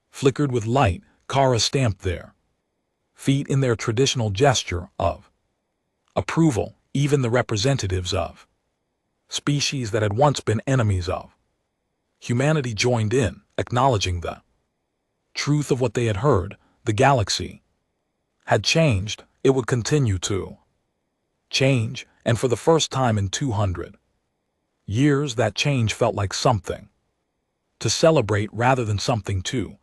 flickered with light. Kara stamped their feet in their traditional gesture of approval. Even the representatives of species that had once been enemies of humanity joined in, acknowledging the truth of what they had heard. The galaxy had changed. It would continue to change, and for the first time in 200 years, that change felt like something to celebrate rather than something to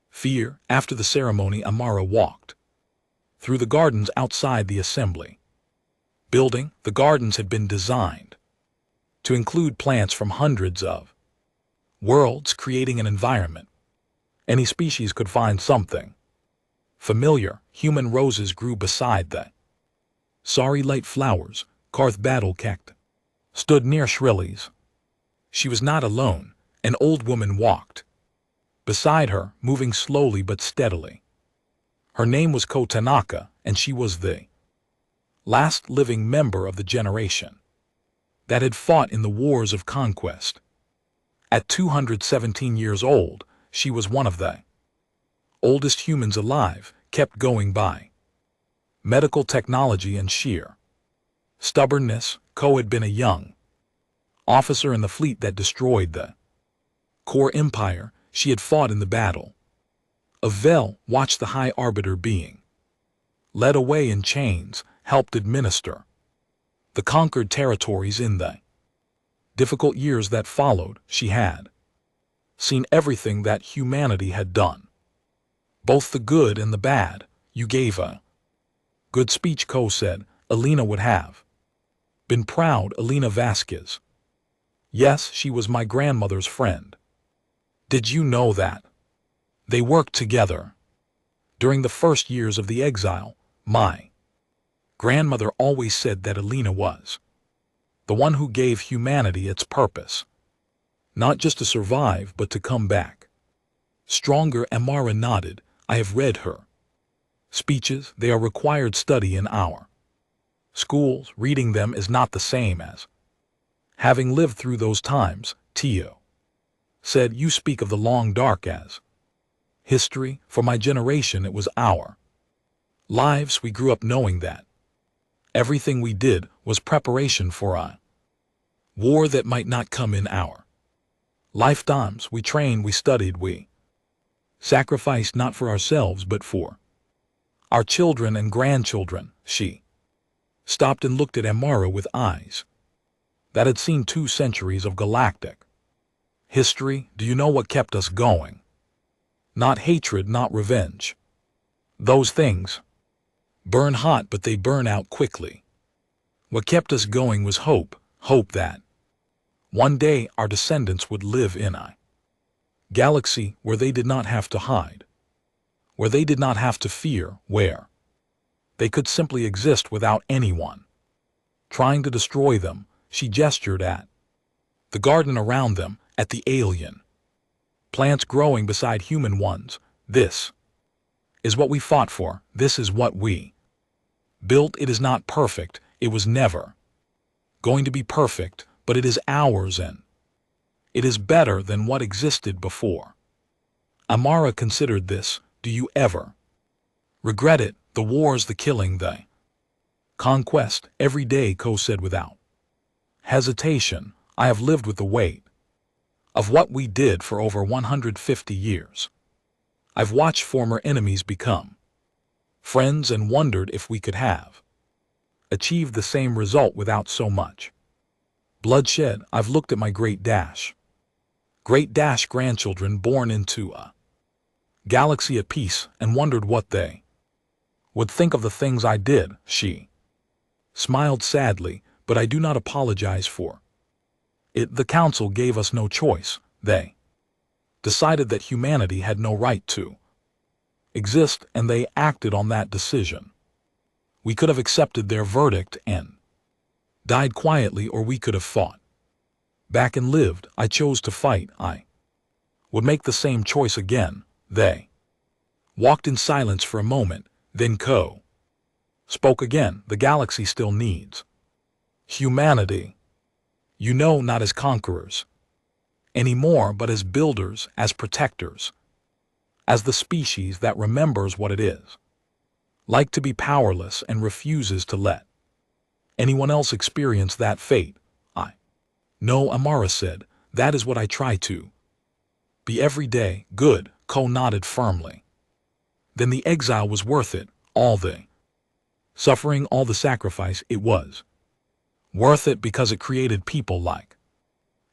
fear. After the ceremony, Amara walked through the gardens outside the assembly building. The gardens had been designed to include plants from hundreds of worlds, creating an environment any species could find something familiar. Human roses grew beside the sorry light flowers. Karth Battle Cactus stood near Shrillies. She was not alone. An old woman walked beside her, moving slowly but steadily. Her name was Kotanaka, and she was the last living member of the generation that had fought in the wars of conquest. At 217 years old, she was one of the oldest humans alive, kept going by medical technology and sheer stubbornness. Ko had been a young officer in the fleet that destroyed the core empire. She had fought in the battle of Vel, watched the High Arbiter being led away in chains, helped administer the conquered territories in the difficult years that followed. She had seen everything that humanity had done, both the good and the bad. You gave a good speech, Ko said. Alina would have been proud. Alina Vasquez. Yes, she was my grandmother's friend. Did you know that? They worked together during the first years of the exile. My grandmother always said that Alina was the one who gave humanity its purpose, not just to survive but to come back stronger. Amara nodded. I have read her speeches. They are required study in our Schools, reading them is not the same as having lived through those times. Tio said, you speak of the long dark as history. For my generation it was our lives. We grew up knowing that everything we did was preparation for a war that might not come in our lifetimes. We trained, we studied, we sacrificed not for ourselves but for our children and grandchildren. She stopped and looked at Amara with eyes that had seen 2 centuries of galactic history. Do you know what kept us going? Not hatred, not revenge. Those things burn hot, but they burn out quickly. What kept us going was hope, hope that one day our descendants would live in a galaxy where they did not have to hide, where they did not have to fear, where they could simply exist without anyone trying to destroy them. She gestured at the garden around them, at the alien plants growing beside human ones. This is what we fought for. This is what we built. It is not perfect. It was never going to be perfect, but it is ours, and it is better than what existed before. Amara considered this. Do you ever regret it? The wars, the killing, the conquest. Every day, Ko said without hesitation. I have lived with the weight of what we did for over 150 years. I've watched former enemies become friends and wondered if we could have achieved the same result without so much bloodshed. I've looked at my great grandchildren born into a galaxy at peace and wondered what they would think of the things I did. She smiled sadly, but I do not apologize for it. The council gave us no choice. They decided that humanity had no right to exist, and they acted on that decision. We could have accepted their verdict and died quietly, or we could have fought back and lived. I chose to fight. I would make the same choice again. They walked in silence for a moment, then Ko spoke again. The galaxy still needs humanity. You know, not as conquerors anymore, but as builders, as protectors, as the species that remembers what it is like to be powerless and refuses to let anyone else experience that fate. I know, Amara said. That is what I try to be every day. Good, Ko nodded firmly. Then the exile was worth it. All the suffering, all the sacrifice. It was worth it because it created people like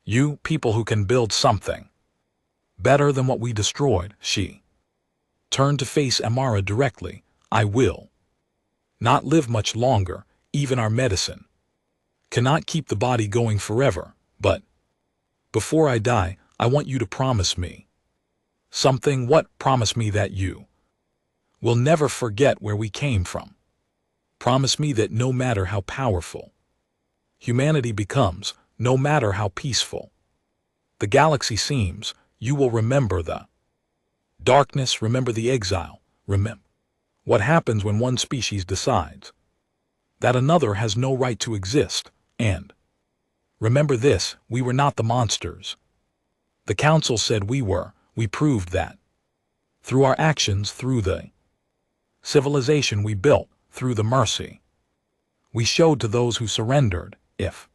you, people who can build something better than what we destroyed. She turned to face Amara directly. I will not live much longer. Even our medicine cannot keep the body going forever. But before I die, I want you to promise me something. What? Promise me that you will never forget where we came from. Promise me that no matter how powerful humanity becomes, no matter how peaceful the galaxy seems, you will remember the darkness, remember the exile, remember what happens when one species decides that another has no right to exist, and remember this: we were not the monsters the council said we were. We proved that through our actions, through the civilization we built, through the mercy we showed to those who surrendered. If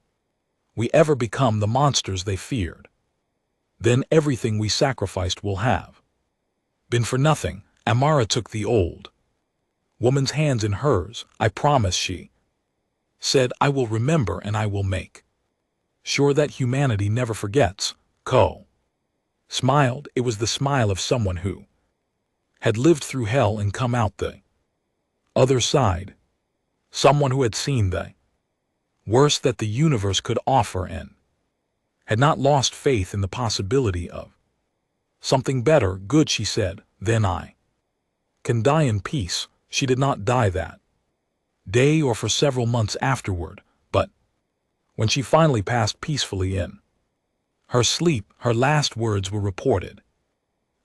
we ever become the monsters they feared, then everything we sacrificed will have been for nothing. Amara took the old woman's hands in hers. I promise, she said. I will remember, and I will make sure that humanity never forgets. Ko smiled. It was the smile of someone who had lived through hell and come out the other side. Someone who had seen the worst that the universe could offer and had not lost faith in the possibility of something better. Good, she said. Then I can die in peace. She did not die that day or for several months afterward, but when she finally passed peacefully in her sleep, her last words were reported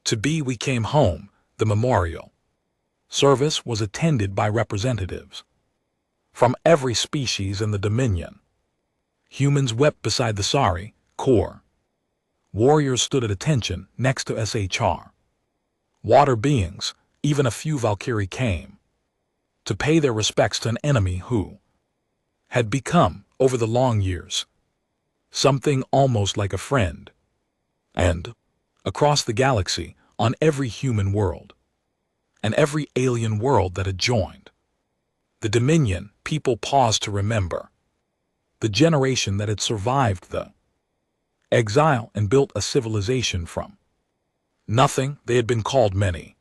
to be, "We came home." The memorial service was attended by representatives from every species in the Dominion. Humans wept beside the sorry core. Warriors stood at attention next to SHR. Water beings, even a few Valkyrie came to pay their respects to an enemy who had become, over the long years, something almost like a friend. And, across the galaxy, on every human world, and every alien world that had joined the Dominion, people paused to remember the generation that had survived the exile and built a civilization from nothing. They had been called many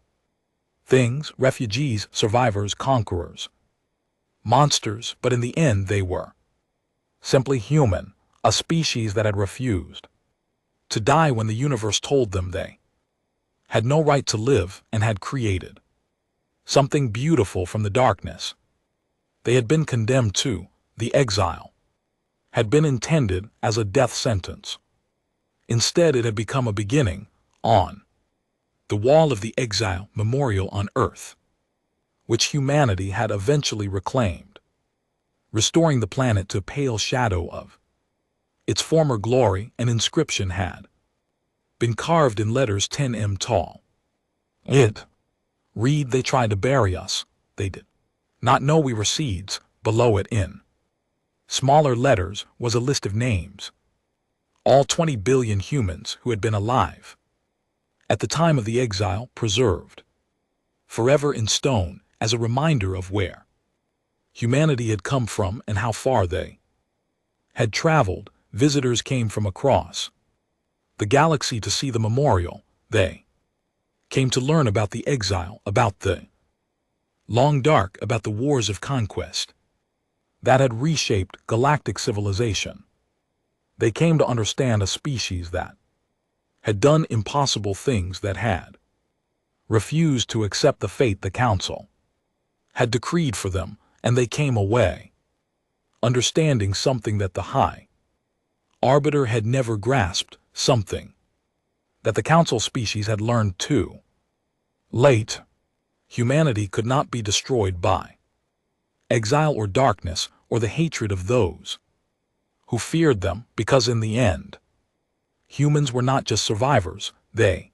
things: refugees, survivors, conquerors, monsters, but in the end they were simply human, a species that had refused to die when the universe told them they had no right to live, and had created something beautiful from the darkness. They had been condemned to the exile, had been intended as a death sentence. Instead, it had become a beginning on the wall of the exile memorial on Earth, which humanity had eventually reclaimed, restoring the planet to a pale shadow of its former glory. An inscription had been carved in letters 10 m tall. It read, "They tried to bury us. They did not know we were seeds." Below it, in smaller letters, was a list of names. All 20 billion humans who had been alive at the time of the exile, preserved forever in stone as a reminder of where humanity had come from and how far they had traveled. Visitors came from across the galaxy to see the memorial. They came to learn about the exile, about the long dark, about the wars of conquest that had reshaped galactic civilization. They came to understand a species that had done impossible things, that had refused to accept the fate the Council had decreed for them, and they came away understanding something that the High Arbiter had never grasped, something that the Council species had learned too late. Humanity could not be destroyed by exile or darkness or the hatred of those who feared them, because in the end, humans were not just survivors, they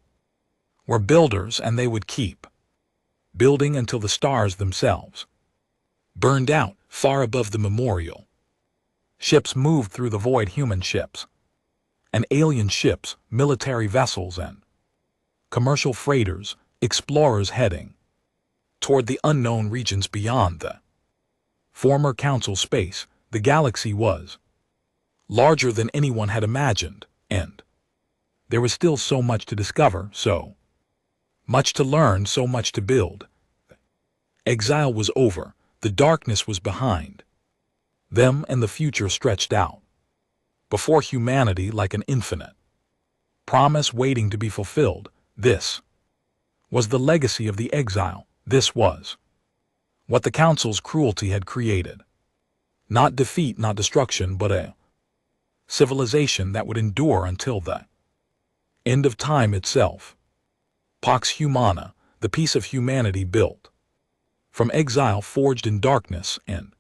were builders, and they would keep building until the stars themselves burned out. Far above the memorial, ships moved through the void, human ships and alien ships, military vessels and commercial freighters, explorers heading toward the unknown regions beyond the former Council space. The galaxy was larger than anyone had imagined, and there was still so much to discover, so much to learn, so much to build. Exile was over, the darkness was behind them, and the future stretched out before humanity like an infinite promise waiting to be fulfilled. This was the legacy of the exile. This was what the Council's cruelty had created. Not defeat, not destruction, but a civilization that would endure until the end of time itself. Pax Humana, the piece of humanity built from exile, forged in darkness, and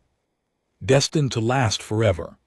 destined to last forever.